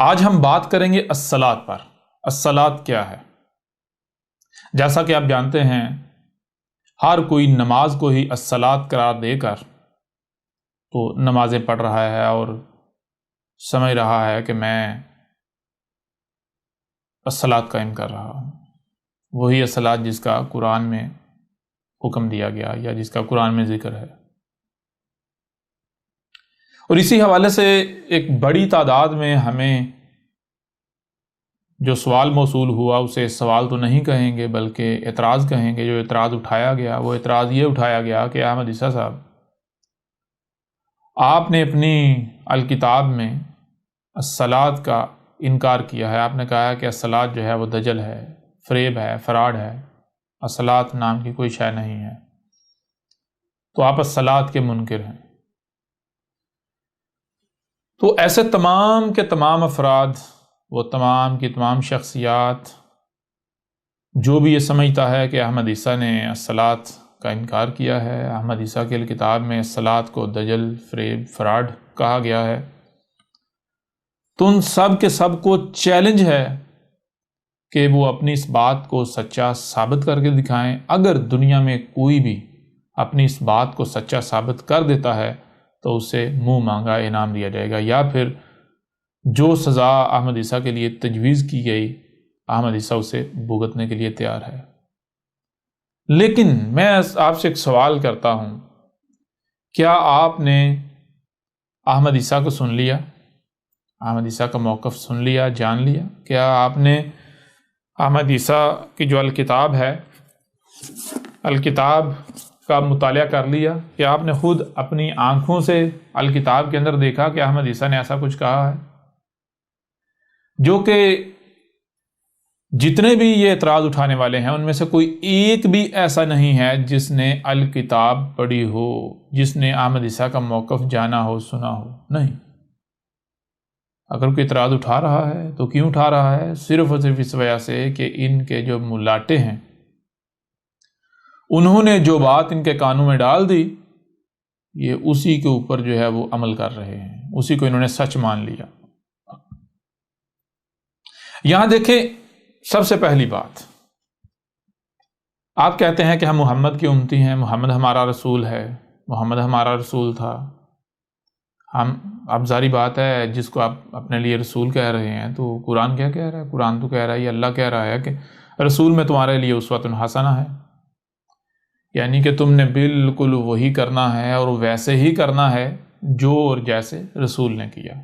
آج ہم بات کریں گے الصلاۃ پر۔ الصلاۃ کیا ہے؟ جیسا کہ آپ جانتے ہیں ہر کوئی نماز کو ہی الصلاۃ قرار دے کر تو نمازیں پڑھ رہا ہے اور سمجھ رہا ہے کہ میں الصلاۃ قائم کر رہا ہوں۔ وہی الصلاۃ جس کا قرآن میں حکم دیا گیا یا جس کا قرآن میں ذکر ہے۔ اور اسی حوالے سے ایک بڑی تعداد میں ہمیں جو سوال موصول ہوا اسے سوال تو نہیں کہیں گے بلکہ اعتراض کہیں گے۔ جو اعتراض اٹھایا گیا وہ اعتراض یہ اٹھایا گیا کہ احمد عیسیٰ صاحب، آپ نے اپنی الکتاب میں الصلاۃ کا انکار کیا ہے۔ آپ نے کہا کہ الصلاۃ جو ہے وہ دجل ہے، فریب ہے، فراڈ ہے، الصلاۃ نام کی کوئی شے نہیں ہے، تو آپ الصلاۃ کے منکر ہیں۔ تو ایسے تمام کے تمام افراد، وہ تمام کی تمام شخصیات جو بھی یہ سمجھتا ہے کہ احمد عیسیٰ نے الصلاۃ کا انکار کیا ہے، احمد عیسیٰ کی کتاب میں الصلاۃ کو دجل، فریب، فراڈ کہا گیا ہے، تو ان سب کے سب کو چیلنج ہے کہ وہ اپنی اس بات کو سچا ثابت کر کے دکھائیں۔ اگر دنیا میں کوئی بھی اپنی اس بات کو سچا ثابت کر دیتا ہے تو اسے منہ مانگا انعام دیا جائے گا، یا پھر جو سزا احمد عیسیٰ کے لیے تجویز کی گئی احمد عیسیٰ اسے بھگتنے کے لیے تیار ہے۔ لیکن میں آپ سے ایک سوال کرتا ہوں، کیا آپ نے احمد عیسیٰ کو سن لیا؟ احمد عیسیٰ کا موقف سن لیا، جان لیا؟ کیا آپ نے احمد عیسیٰ کی جو الکتاب ہے، الکتاب کا مطالعہ کر لیا؟ کہ آپ نے خود اپنی آنکھوں سے الکتاب کے اندر دیکھا کہ احمد عیسیٰ نے ایسا کچھ کہا ہے؟ جو کہ جتنے بھی یہ اعتراض اٹھانے والے ہیں ان میں سے کوئی ایک بھی ایسا نہیں ہے جس نے الکتاب پڑھی ہو، جس نے احمد عیسیٰ کا موقف جانا ہو، سنا ہو۔ نہیں۔ اگر کوئی اعتراض اٹھا رہا ہے تو کیوں اٹھا رہا ہے؟ صرف اور صرف اس وجہ سے کہ ان کے جو ملاٹے ہیں انہوں نے جو بات ان کے کانوں میں ڈال دی، یہ اسی کے اوپر جو ہے وہ عمل کر رہے ہیں، اسی کو انہوں نے سچ مان لیا۔ یہاں دیکھیں، سب سے پہلی بات، آپ کہتے ہیں کہ ہم محمد کی امتی ہیں، محمد ہمارا رسول ہے، محمد ہمارا رسول تھا۔ اب ظاہری بات ہے، جس کو آپ اپنے لیے رسول کہہ رہے ہیں تو قرآن کیا کہہ رہا ہے؟ قرآن تو کہہ رہا ہے، یہ اللہ کہہ رہا ہے کہ رسول میں تمہارے لیے اسوۃ حسنہ ہے، یعنی کہ تم نے بالکل وہی کرنا ہے اور ویسے ہی کرنا ہے جو اور جیسے رسول نے کیا۔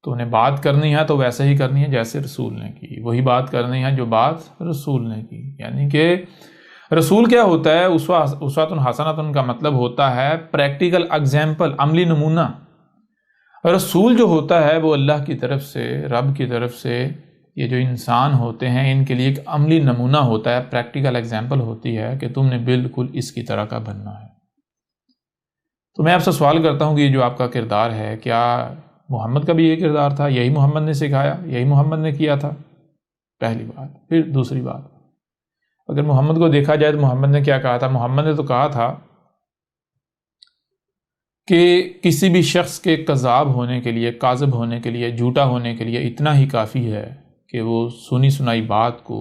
تو انہیں بات کرنی ہے تو ویسے ہی کرنی ہے جیسے رسول نے کی، وہی بات کرنی ہے جو بات رسول نے کی۔ یعنی کہ رسول کیا ہوتا ہے؟ اسوۃ حسنہ کا مطلب ہوتا ہے پریکٹیکل ایگزامپل، عملی نمونہ۔ رسول جو ہوتا ہے وہ اللہ کی طرف سے، رب کی طرف سے، یہ جو انسان ہوتے ہیں ان کے لیے ایک عملی نمونہ ہوتا ہے، پریکٹیکل ایگزامپل ہوتی ہے کہ تم نے بالکل اس کی طرح کا بننا ہے۔ تو میں آپ سے سوال کرتا ہوں کہ یہ جو آپ کا کردار ہے، کیا محمد کا بھی یہ کردار تھا؟ یہی محمد نے سکھایا، یہی محمد نے کیا تھا؟ پہلی بات۔ پھر دوسری بات، اگر محمد کو دیکھا جائے تو محمد نے کیا کہا تھا؟ محمد نے تو کہا تھا کہ کسی بھی شخص کے کذاب ہونے کے لیے، کاذب ہونے کے لیے، جھوٹا ہونے کے لیے اتنا ہی کافی ہے کہ وہ سنی سنائی بات کو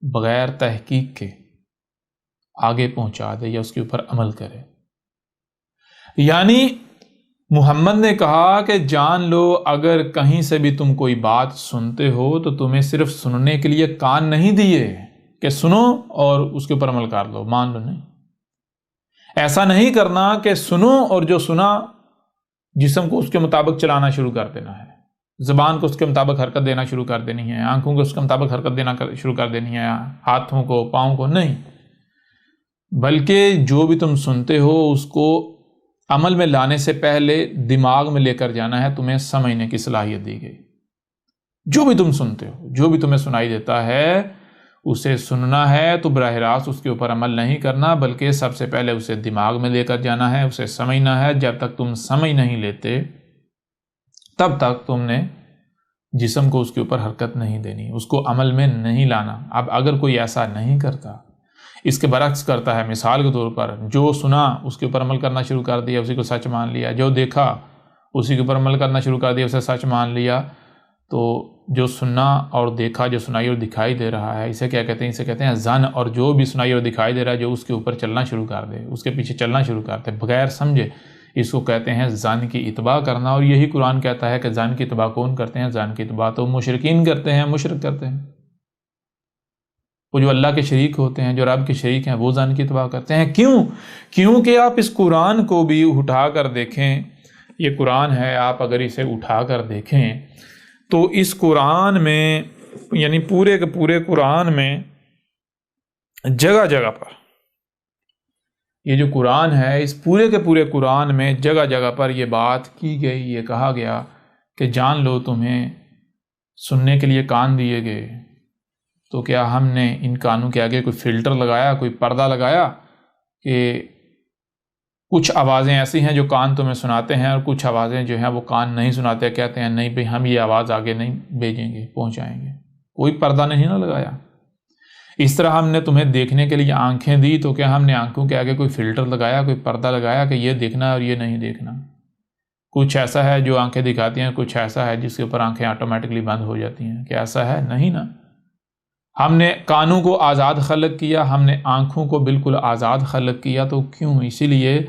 بغیر تحقیق کے آگے پہنچا دے یا اس کے اوپر عمل کرے۔ یعنی محمد نے کہا کہ جان لو، اگر کہیں سے بھی تم کوئی بات سنتے ہو تو تمہیں صرف سننے کے لیے کان نہیں دیے کہ سنو اور اس کے اوپر عمل کر لو، مان لو، نہیں۔ ایسا نہیں کرنا کہ سنو اور جو سنا جسم کو اس کے مطابق چلانا شروع کر دینا ہے، زبان کو اس کے مطابق حرکت دینا شروع کر دینی ہے، آنکھوں کو اس کے مطابق حرکت دینا شروع کر دینی ہے، ہاتھوں کو، پاؤں کو، نہیں۔ بلکہ جو بھی تم سنتے ہو اس کو عمل میں لانے سے پہلے دماغ میں لے کر جانا ہے، تمہیں سمجھنے کی صلاحیت دی گئی۔ جو بھی تم سنتے ہو، جو بھی تمہیں سنائی دیتا ہے، اسے سننا ہے تو براہ راست اس کے اوپر عمل نہیں کرنا، بلکہ سب سے پہلے اسے دماغ میں لے کر جانا ہے، اسے سمجھنا ہے۔ جب تک تم سمجھ نہیں لیتے تب تک تم نے جسم کو اس کے اوپر حرکت نہیں دینی، اس کو عمل میں نہیں لانا۔ اب اگر کوئی ایسا نہیں کرتا، اس کے برعکس کرتا ہے، مثال کے طور پر جو سنا اس کے اوپر عمل کرنا شروع کر دیا، اسی کو سچ مان لیا، جو دیکھا اسی کے اوپر عمل کرنا شروع کر دیا، اسے سچ مان لیا، تو جو سننا اور دیکھا، جو سنائی اور دکھائی دے رہا ہے، اسے کیا کہتے ہیں؟ اسے کہتے ہیں ظن. اور جو بھی سنائی اور دکھائی دے رہا ہے، جو اس کے اوپر چلنا شروع کر دے، اس کے پیچھے چلنا شروع کر دے بغیر سمجھے، اس کو کہتے ہیں ظن کی اتباع کرنا. اور یہی قرآن کہتا ہے کہ ظن کی اتباع کون کرتے ہیں؟ ظن کی اتباع تو مشرکین کرتے ہیں، مشرک کرتے ہیں. وہ جو اللہ کے شریک ہوتے ہیں، جو رب کے شریک ہیں، وہ ظن کی اتباع کرتے ہیں. کیوں؟ کیونکہ آپ اس قرآن کو بھی اٹھا کر دیکھیں، یہ قرآن ہے، آپ اگر اسے اٹھا کر دیکھیں تو اس قرآن میں، یعنی پورے کے پورے قرآن میں جگہ جگہ پر، یہ جو قرآن ہے، اس پورے کے پورے قرآن میں جگہ جگہ پر یہ بات کی گئی، یہ کہا گیا کہ جان لو تمہیں سننے کے لیے کان دیے گئے، تو کیا ہم نے ان کانوں کے آگے کوئی فلٹر لگایا، کوئی پردہ لگایا کہ کچھ آوازیں ایسی ہیں جو کان تمہیں سناتے ہیں اور کچھ آوازیں جو ہیں وہ کان نہیں سناتے، کہتے ہیں نہیں بھئی ہم یہ آواز آگے نہیں بھیجیں گے، پہنچائیں گے. کوئی پردہ نہیں نہ لگایا. اس طرح ہم نے تمہیں دیکھنے کے لیے آنکھیں دی، تو کیا ہم نے آنکھوں کے آگے کوئی فلٹر لگایا، کوئی پردہ لگایا کہ یہ دیکھنا اور یہ نہیں دیکھنا؟ کچھ ایسا ہے جو آنکھیں دکھاتی ہیں، کچھ ایسا ہے جس کے اوپر آنکھیں آٹومیٹکلی بند ہو جاتی ہیں. کیا ایسا ہے؟ نہیں نا. ہم نے کانوں کو آزاد خلق کیا، ہم نے آنکھوں کو بالکل آزاد خلق کیا. تو کیوں؟ اسی لیے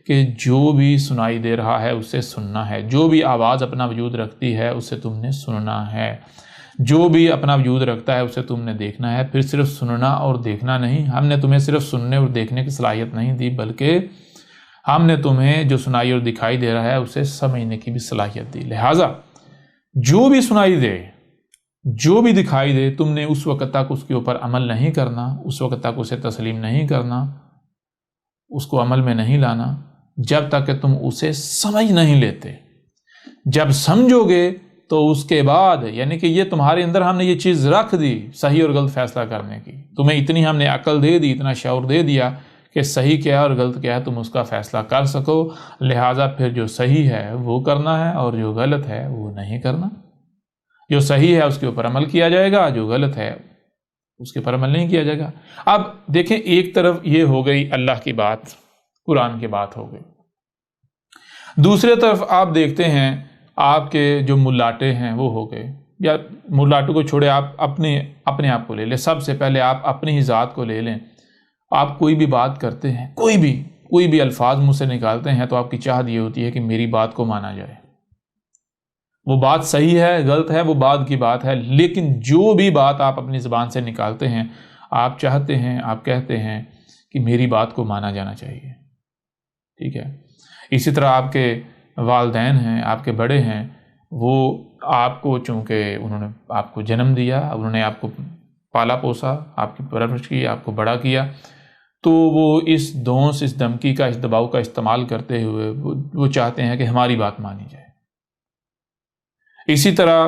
کہ جو بھی سنائی دے رہا ہے اسے سننا ہے، جو بھی آواز اپنا وجود رکھتی ہے اسے تم نے سننا ہے، جو بھی اپنا وجود رکھتا ہے اسے تم نے دیکھنا ہے. پھر صرف سننا اور دیکھنا نہیں، ہم نے تمہیں صرف سننے اور دیکھنے کی صلاحیت نہیں دی، بلکہ ہم نے تمہیں جو سنائی اور دکھائی دے رہا ہے اسے سمجھنے کی بھی صلاحیت دی. لہٰذا جو بھی سنائی دے، جو بھی دکھائی دے، تم نے اس وقت تک اس کے اوپر عمل نہیں کرنا، اس وقت تک اسے تسلیم نہیں کرنا، اس کو عمل میں نہیں لانا، جب تک کہ تم اسے سمجھ نہیں لیتے. جب سمجھو گے تو اس کے بعد، یعنی کہ یہ تمہارے اندر ہم نے یہ چیز رکھ دی صحیح اور غلط فیصلہ کرنے کی، تمہیں اتنی ہم نے عقل دے دی، اتنا شعور دے دیا کہ صحیح کیا ہے اور غلط کیا ہے، تم اس کا فیصلہ کر سکو. لہٰذا پھر جو صحیح ہے وہ کرنا ہے اور جو غلط ہے وہ نہیں کرنا. جو صحیح ہے اس کے اوپر عمل کیا جائے گا، جو غلط ہے اس کے اوپر عمل نہیں کیا جائے گا. اب دیکھیں، ایک طرف یہ ہو گئی اللہ کی بات، قرآن کی بات ہو گئی. دوسرے طرف آپ دیکھتے ہیں آپ کے جو ملاٹے ہیں وہ ہو گئے، یا ملاٹوں کو چھوڑے، آپ اپنے آپ کو لے لیں. سب سے پہلے آپ اپنی ہی ذات کو لے لیں. آپ کوئی بھی بات کرتے ہیں، کوئی بھی الفاظ منہ سے نکالتے ہیں، تو آپ کی چاہت یہ ہوتی ہے کہ میری بات کو مانا جائے. وہ بات صحیح ہے غلط ہے وہ بعد کی بات ہے، لیکن جو بھی بات آپ اپنی زبان سے نکالتے ہیں، آپ چاہتے ہیں، آپ کہتے ہیں کہ میری بات کو مانا جانا چاہیے. ٹھیک ہے. اسی طرح آپ کے والدین ہیں، آپ کے بڑے ہیں، وہ آپ کو، چونکہ انہوں نے آپ کو جنم دیا، انہوں نے آپ کو پالا پوسا، آپ کی پرورش کی، آپ کو بڑا کیا، تو وہ اس دھونس، اس دھمکی کا، اس دباؤ کا استعمال کرتے ہوئے وہ چاہتے ہیں کہ ہماری بات مانی جائے. اسی طرح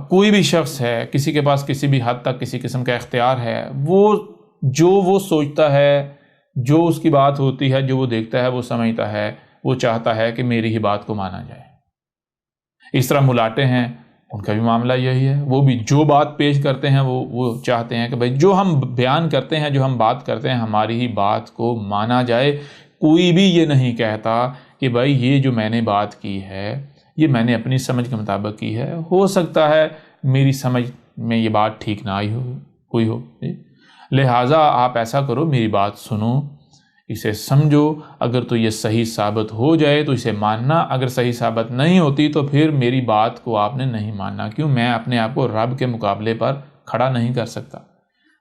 کوئی بھی شخص ہے، کسی کے پاس کسی بھی حد تک کسی قسم کا اختیار ہے، وہ سوچتا ہے، جو اس کی بات ہوتی ہے، جو وہ دیکھتا ہے، وہ سمجھتا ہے، وہ چاہتا ہے کہ میری ہی بات کو مانا جائے. اس طرح ملاٹے ہیں، ان کا بھی معاملہ یہی ہے. وہ بھی جو بات پیش کرتے ہیں وہ چاہتے ہیں کہ بھائی جو ہم بیان کرتے ہیں، جو ہم بات کرتے ہیں، ہماری ہی بات کو مانا جائے. کوئی بھی یہ نہیں کہتا کہ بھائی یہ جو میں نے بات کی ہے یہ میں نے اپنی سمجھ کے مطابق کی ہے، ہو سکتا ہے میری سمجھ میں یہ بات ٹھیک نہ آئی ہوئی ہو. لہٰذا آپ ایسا کرو، میری بات سنو، اسے سمجھو، اگر تو یہ صحیح ثابت ہو جائے تو اسے ماننا، اگر صحیح ثابت نہیں ہوتی تو پھر میری بات کو آپ نے نہیں ماننا. کیوں؟ میں اپنے آپ کو رب کے مقابلے پر کھڑا نہیں کر سکتا.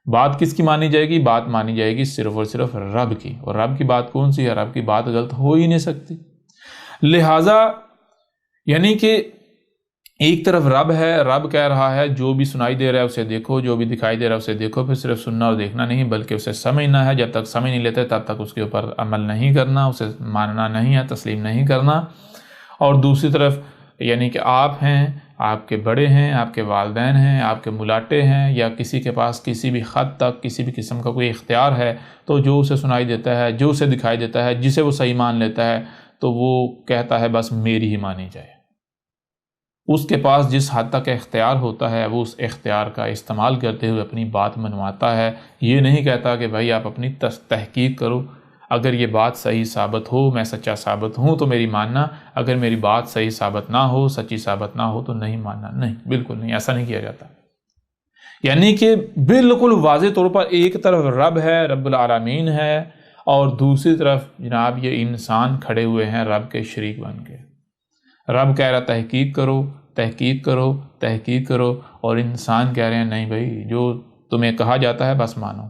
بات کس کی مانی جائے گی؟ بات مانی جائے گی صرف اور صرف رب کی. اور رب کی بات کون سی ہے؟ رب کی بات غلط ہو ہی نہیں سکتی. لہٰذا یعنی کہ ایک طرف رب ہے، رب کہہ رہا ہے جو بھی سنائی دے رہا ہے اسے دیکھو، جو بھی دکھائی دے رہا ہے اسے دیکھو. پھر صرف سننا اور دیکھنا نہیں، بلکہ اسے سمجھنا ہے. جب تک سمجھ نہیں لیتے تب تک اس کے اوپر عمل نہیں کرنا، اسے ماننا نہیں ہے، تسلیم نہیں کرنا. اور دوسری طرف یعنی کہ آپ ہیں، آپ کے بڑے ہیں، آپ کے والدین ہیں، آپ کے ملاٹے ہیں، یا کسی کے پاس کسی بھی حد تک کسی بھی قسم کا کوئی اختیار ہے، تو جو اسے سنائی دیتا ہے، جو اسے دکھائی دیتا ہے، جسے وہ صحیح مان لیتا ہے، تو وہ کہتا ہے بس میری ہی مانی جائے. اس کے پاس جس حد تک اختیار ہوتا ہے وہ اس اختیار کا استعمال کرتے ہوئے اپنی بات منواتا ہے. یہ نہیں کہتا کہ بھائی آپ اپنی تحقیق کرو، اگر یہ بات صحیح ثابت ہو، میں سچا ثابت ہوں تو میری ماننا، اگر میری بات صحیح ثابت نہ ہو، سچی ثابت نہ ہو تو نہیں ماننا۔ نہیں، بالکل نہیں، ایسا نہیں کیا جاتا۔ یعنی کہ بالکل واضح طور پر ایک طرف رب ہے، رب العالمین ہے، اور دوسری طرف جناب یہ انسان کھڑے ہوئے ہیں رب کے شریک بن کے۔ رب کہہ رہا تحقیق کرو، تحقیق کرو، تحقیق کرو، اور انسان کہہ رہے ہیں نہیں بھائی، جو تمہیں کہا جاتا ہے بس مانو،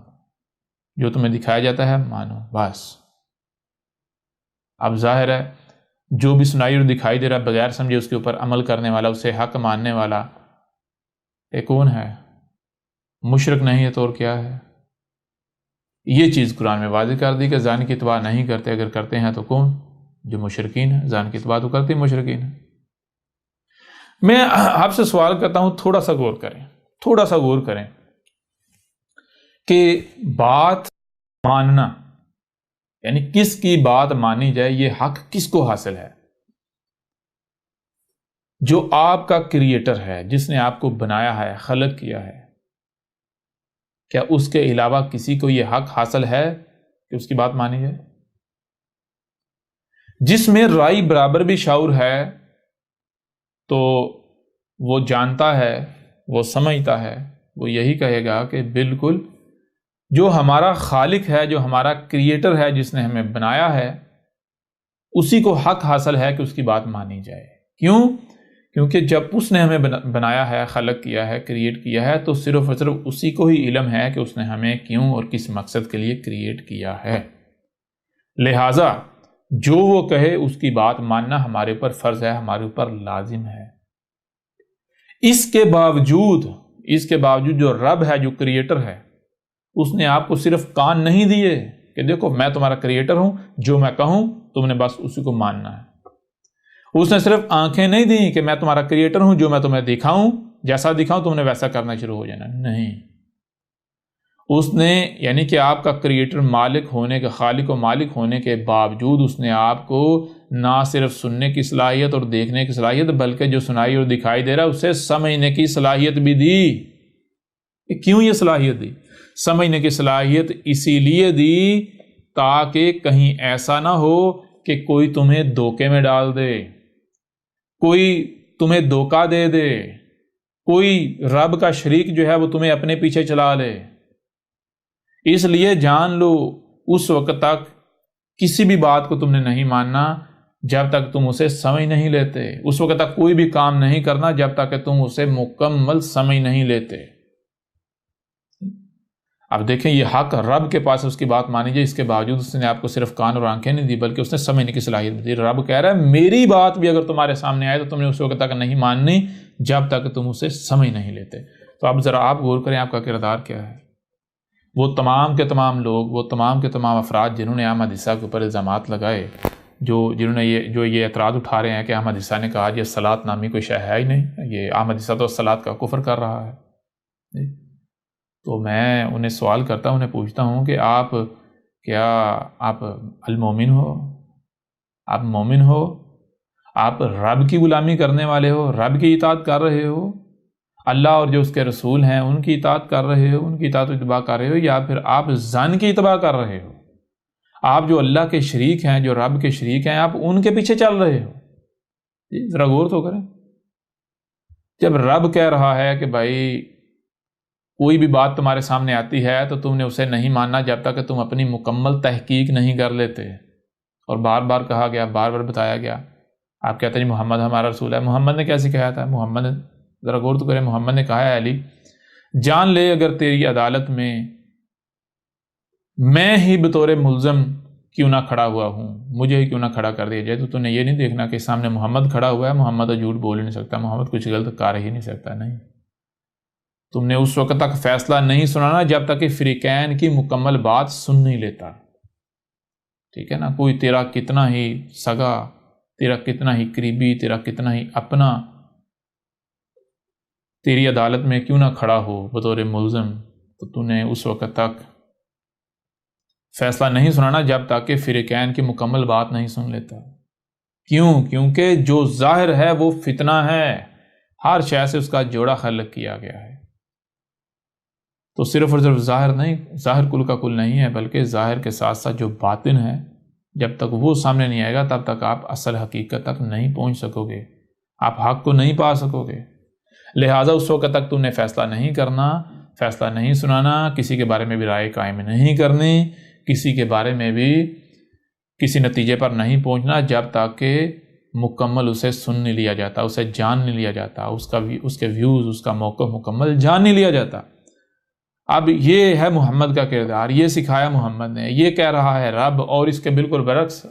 جو تمہیں دکھایا جاتا ہے مانو بس۔ اب ظاہر ہے جو بھی سنائی اور دکھائی دے رہا بغیر سمجھے اس کے اوپر عمل کرنے والا، اسے حق ماننے والا، یہ کون ہے؟ مشرک نہیں ہے تو اور کیا ہے؟ یہ چیز قرآن میں واضح کر دی کہ ظن کی اتباع نہیں کرتے، اگر کرتے ہیں تو کون؟ جو مشرکین ہیں۔ ظن کی اتباع تو کرتے مشرکین ہیں۔ میں آپ سے سوال کرتا ہوں، تھوڑا سا غور کریں، تھوڑا سا غور کریں کہ بات ماننا، یعنی کس کی بات مانی جائے، یہ حق کس کو حاصل ہے؟ جو آپ کا کریٹر ہے، جس نے آپ کو بنایا ہے، خلق کیا ہے، کیا اس کے علاوہ کسی کو یہ حق حاصل ہے کہ اس کی بات مانی جائے؟ جس میں رائی برابر بھی شعور ہے تو وہ جانتا ہے، وہ سمجھتا ہے، وہ یہی کہے گا کہ بالکل جو ہمارا خالق ہے، جو ہمارا کریٹر ہے، جس نے ہمیں بنایا ہے، اسی کو حق حاصل ہے کہ اس کی بات مانی جائے۔ کیوں؟ کیونکہ جب اس نے ہمیں بنایا ہے، خلق کیا ہے، کریٹ کیا ہے، تو صرف اور صرف اسی کو ہی علم ہے کہ اس نے ہمیں کیوں اور کس مقصد کے لیے کریٹ کیا ہے۔ لہٰذا جو وہ کہے اس کی بات ماننا ہمارے اوپر فرض ہے، ہمارے اوپر لازم ہے۔ اس کے باوجود جو رب ہے، جو کریٹر ہے، اس نے آپ کو صرف کان نہیں دیے کہ دیکھو میں تمہارا کریٹر ہوں، جو میں کہوں تم نے بس اسی کو ماننا ہے۔ اس نے صرف آنکھیں نہیں دی کہ میں تمہارا کریٹر ہوں، جو میں تمہیں دکھاؤں، جیسا دکھاؤں تم نے ویسا کرنا شروع ہو جانا، نہیں۔ اس نے یعنی کہ آپ کا کریٹر مالک ہونے کے، خالق و مالک ہونے کے باوجود اس نے آپ کو نہ صرف سننے کی صلاحیت اور دیکھنے کی صلاحیت، بلکہ جو سنائی اور دکھائی دے رہا ہے اسے سمجھنے کی صلاحیت بھی دی۔ کیوں یہ صلاحیت دی؟ سمجھنے کی صلاحیت اسی لیے دی تاکہ کہیں ایسا نہ ہو کہ کوئی تمہیں دھوکے میں ڈال دے، کوئی تمہیں دھوکہ دے دے، کوئی رب کا شریک جو ہے وہ تمہیں اپنے پیچھے چلا لے۔ اس لیے جان لو اس وقت تک کسی بھی بات کو تم نے نہیں ماننا جب تک تم اسے سمجھ نہیں لیتے، اس وقت تک کوئی بھی کام نہیں کرنا جب تک کہ تم اسے مکمل سمجھ نہیں لیتے۔ اب دیکھیں یہ حق رب کے پاس اس کی بات مانی جائے، اس کے باوجود اس نے آپ کو صرف کان اور آنکھیں نہیں دی بلکہ اس نے سمجھنے کی صلاحیت دی۔ رب کہہ رہا ہے میری بات بھی اگر تمہارے سامنے آئے تو تم نے اس وقت تک نہیں ماننی جب تک تم اسے سمجھ نہیں لیتے۔ تو اب ذرا آپ غور کریں آپ کا کردار کیا ہے۔ وہ تمام کے تمام لوگ، وہ تمام کے تمام افراد جنہوں نے احمد عیسیٰ کے اوپر الزامات لگائے، جنہوں نے یہ اعتراض اٹھا رہے ہیں کہ احمد عیسیٰ نے کہا یہ صلاۃ نامی کوئی شے ہے ہی نہیں، یہ احمد عیسیٰ تو صلاۃ کا کفر کر رہا ہے، تو میں انہیں سوال کرتا ہوں، انہیں پوچھتا ہوں کہ آپ المومن ہو؟ آپ مومن ہو؟ آپ رب کی غلامی کرنے والے ہو؟ رب کی اطاعت کر رہے ہو؟ اللہ اور جو اس کے رسول ہیں ان کی اطاعت کر رہے ہو، ان کی اطاعت و اتباع کر رہے ہو، یا پھر آپ ظن کی اتباع کر رہے ہو؟ آپ جو اللہ کے شریک ہیں، جو رب کے شریک ہیں، آپ ان کے پیچھے چل رہے ہو؟ ذرا غور تو کریں۔ جب رب کہہ رہا ہے کہ بھائی کوئی بھی بات تمہارے سامنے آتی ہے تو تم نے اسے نہیں ماننا جب تک کہ تم اپنی مکمل تحقیق نہیں کر لیتے، اور بار بار کہا گیا، بار بار بتایا گیا۔ آپ کہتے ہیں محمد ہمارا رسول ہے، محمد نے کیا سکھایا تھا؟ محمد ذرا غور تو کریں، محمد نے کہا ہے علی جان لے اگر تیری عدالت میں ہی بطور ملزم کیوں نہ کھڑا ہوا ہوں، مجھے ہی کیوں نہ کھڑا کر دیا جائے، تو نے یہ نہیں دیکھنا کہ سامنے محمد کھڑا ہوا ہے، محمد تو جھوٹ بول ہی نہیں سکتا، محمد کچھ غلط کر ہی نہیں سکتا، نہیں۔ تم نے اس وقت تک فیصلہ نہیں سنانا جب تک کہ فریقین کی مکمل بات سن نہیں لیتا، ٹھیک ہے نا؟ کوئی تیرا کتنا ہی سگا، تیرا کتنا ہی قریبی، تیرا کتنا ہی اپنا تیری عدالت میں کیوں نہ کھڑا ہو بطور ملزم، تو نے اس وقت تک فیصلہ نہیں سنانا جب تک کہ فریقین کی مکمل بات نہیں سن لیتا۔ کیوں؟ کیونکہ جو ظاہر ہے وہ فتنہ ہے، ہر شے سے اس کا جوڑا خلق کیا گیا ہے۔ تو صرف اور صرف ظاہر نہیں، ظاہر کل کا کل نہیں ہے، بلکہ ظاہر کے ساتھ ساتھ جو باطن ہے، جب تک وہ سامنے نہیں آئے گا تب تک آپ اصل حقیقت تک نہیں پہنچ سکو گے، آپ حق کو نہیں پا سکو گے۔ لہٰذا اس وقت تک تم نے فیصلہ نہیں کرنا، فیصلہ نہیں سنانا، کسی کے بارے میں بھی رائے قائم نہیں کرنی، کسی کے بارے میں بھی کسی نتیجے پر نہیں پہنچنا جب تک کہ مکمل اسے سن نہیں لیا جاتا، اسے جان نہیں لیا جاتا، اس کے ویوز، اس کا موقف مکمل جان نہیں لیا جاتا۔ اب یہ ہے محمد کا کردار، یہ سکھایا محمد نے، یہ کہہ رہا ہے رب، اور اس کے بالکل برعکس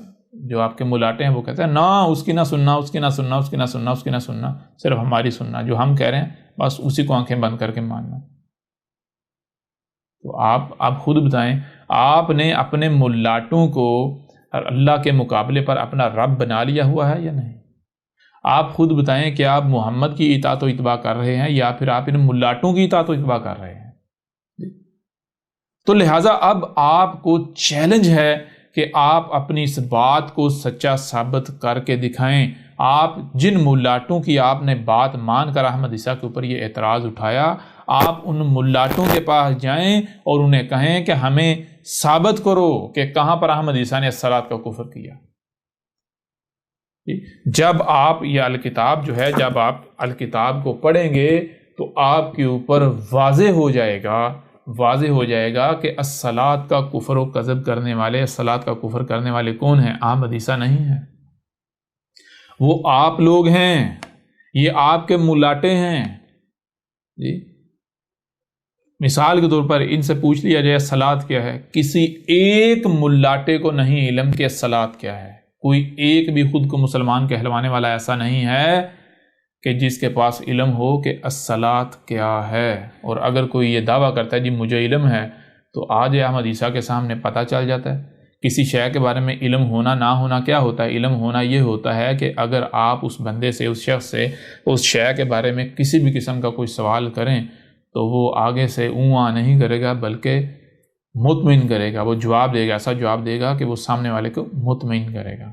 جو آپ کے ملاٹے ہیں وہ کہتے ہیں نا اس کی نہ سننا، اس کی نہ سننا، اس کی نہ سننا، اس کی نہ سننا، صرف ہماری سننا، جو ہم کہہ رہے ہیں بس اسی کو آنکھیں بند کر کے ماننا۔ تو آپ خود بتائیں، آپ نے اپنے ملاٹوں کو اللہ کے مقابلے پر اپنا رب بنا لیا ہوا ہے یا نہیں؟ آپ خود بتائیں کہ آپ محمد کی اطاعت و اتباع کر رہے ہیں یا پھر آپ ان ملاٹوں کی اطاعت و اتباع کر رہے ہیں؟ تو لہٰذا اب آپ کو چیلنج ہے کہ آپ اپنی اس بات کو سچا ثابت کر کے دکھائیں۔ آپ جن ملاٹوں کی آپ نے بات مان کر احمد عیسیٰ کے اوپر یہ اعتراض اٹھایا، آپ ان ملاٹوں کے پاس جائیں اور انہیں کہیں کہ ہمیں ثابت کرو کہ کہاں پر احمد عیسیٰ نے الصلاۃ کا کفر کیا۔ جب آپ یہ الکتاب جو ہے، جب آپ الکتاب کو پڑھیں گے تو آپ کے اوپر واضح ہو جائے گا کہ الصلاۃ کا کفر و کذب کرنے والے، الصلاۃ کا کفر کرنے والے کون ہیں؟ احمد عیسیٰ نہیں ہیں، وہ آپ لوگ ہیں، یہ آپ کے ملاٹے ہیں۔ جی مثال کے طور پر ان سے پوچھ لیا جائے الصلاۃ کیا ہے، کسی ایک ملاٹے کو نہیں علم کہ الصلاۃ کیا ہے۔ کوئی ایک بھی خود کو مسلمان کہلوانے والا ایسا نہیں ہے کہ جس کے پاس علم ہو کہ الصلاۃ کیا ہے۔ اور اگر کوئی یہ دعویٰ کرتا ہے جی مجھے علم ہے، تو آج احمد عیسیٰ کے سامنے پتہ چل جاتا ہے کسی شے کے بارے میں علم ہونا نہ ہونا کیا ہوتا ہے۔ علم ہونا یہ ہوتا ہے کہ اگر آپ اس بندے سے، اس شخص سے اس شے کے بارے میں کسی بھی قسم کا کوئی سوال کریں تو وہ آگے سے اوں نہیں کرے گا، بلکہ مطمئن کرے گا، وہ جواب دے گا، ایسا جواب دے گا کہ وہ سامنے والے کو مطمئن کرے گا۔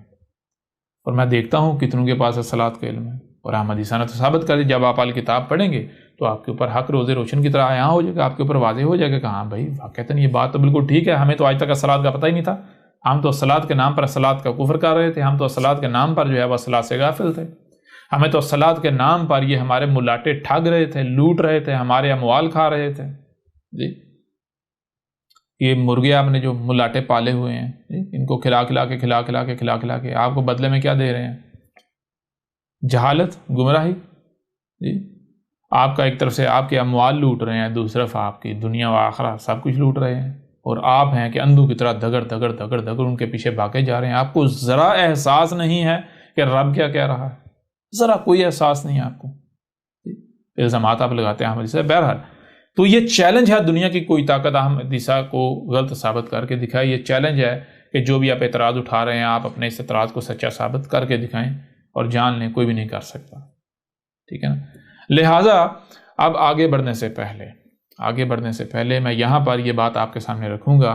اور میں دیکھتا ہوں کتنوں کے پاس الصلاۃ کا علم ہے، اور احمد عیسیٰ نے تو ثابت کر دی۔ جب آپ الکتاب پڑھیں گے تو آپ کے اوپر حق روز روشن کی طرح یہاں ہو جائے گا، آپ کے اوپر واضح ہو جائے گا کہ ہاں بھائی واقعتاً یہ بات تو بالکل ٹھیک ہے، ہمیں تو آج تک الصلاۃ کا پتہ ہی نہیں تھا، ہم تو الصلاۃ کے نام پر الصلاۃ کا کفر کر رہے تھے، ہم تو الصلاۃ کے نام پر جو ہے وہ الصلاۃ سے غافل تھے، ہمیں تو الصلاۃ کے نام پر یہ ہمارے ملاٹے ٹھگ رہے تھے، لوٹ رہے تھے، ہمارے اموال کھا رہے تھے۔ جی یہ مرغے آپ نے جو ملاٹے پالے ہوئے ہیں، ان کو کھلا کھلا کے آپ کو بدلے میں کیا دے رہے ہیں؟ جہالت، گمراہی۔ جی آپ کا ایک طرف سے آپ کے اموال لوٹ رہے ہیں، دوسری طرف آپ کی دنیا و آخرت سب کچھ لوٹ رہے ہیں، اور آپ ہیں کہ اندھوں کی طرح دگڑ ان کے پیچھے بھاگے جا رہے ہیں۔ آپ کو ذرا احساس نہیں ہے کہ رب کیا کہہ رہا ہے، ذرا کوئی احساس نہیں ہے آپ کو، الزامات آپ لگاتے ہیں احمد عیسیٰ۔ بہرحال تو یہ چیلنج ہے دنیا کی کوئی طاقت احمد عیسیٰ کو غلط ثابت کر کے دکھائے۔ یہ چیلنج ہے کہ جو بھی آپ اعتراض اٹھا رہے ہیں آپ اپنے اس اعتراض کو سچا ثابت کر کے دکھائیں، اور جان لیں کوئی بھی نہیں کر سکتا، ٹھیک ہے نا۔ لہٰذا اب آگے بڑھنے سے پہلے میں یہاں پر یہ بات آپ کے سامنے رکھوں گا،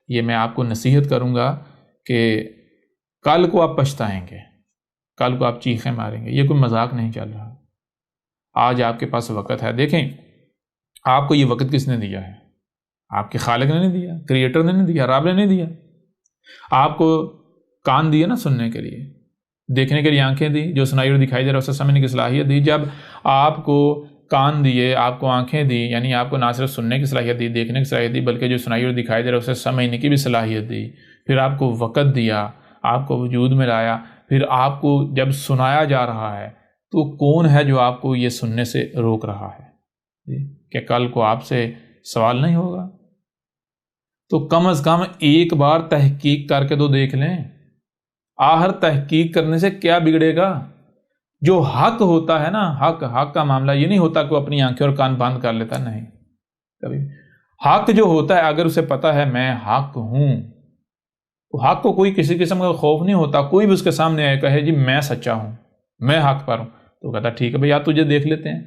یہ میں آپ کو نصیحت کروں گا کہ کل کو آپ پچھتائیں گے، کل کو آپ چیخیں ماریں گے، یہ کوئی مذاق نہیں چل رہا۔ آج آپ کے پاس وقت ہے، دیکھیں آپ کو یہ وقت کس نے دیا ہے؟ آپ کے خالق نے نہیں دیا، کریٹر نے نہیں دیا، رب نے نہیں دیا۔ آپ کو کان دیے نا سننے کے لیے، دیکھنے کے لیے آنکھیں دی، جو سنائی اور دکھائی دے رہا ہے اسے سمجھنے کی صلاحیت دی۔ جب آپ کو کان دیے، آپ کو آنکھیں دی، یعنی آپ کو نہ صرف سننے کی صلاحیت دی، دیکھنے کی صلاحیت دی، بلکہ جو سنائی اور دکھائی دے رہا ہے اسے سمجھنے کی بھی صلاحیت دی۔ پھر آپ کو وقت دیا، آپ کو وجود میں لایا، پھر آپ کو جب سنایا جا رہا ہے تو کون ہے جو آپ کو یہ سننے سے روک رہا ہے کہ کل کو آپ سے سوال نہیں ہوگا؟ تو کم از کم ایک بار تحقیق کر کے تو دیکھ لیں۔ آخر تحقیق کرنے سے کیا بگڑے گا؟ جو حق ہوتا ہے نا، حق کا معاملہ یہ نہیں ہوتا کہ وہ اپنی آنکھیں اور کان بند کر لیتا، نہیں، کبھی حق جو ہوتا ہے اگر اسے پتا ہے میں حق ہوں، تو حق کو کوئی کسی قسم کا خوف نہیں ہوتا۔ کوئی بھی اس کے سامنے آئے کہے جی میں سچا ہوں، میں حق پر ہوں، تو کہتا ٹھیک ہے بھئی آپ تجھے دیکھ لیتے ہیں،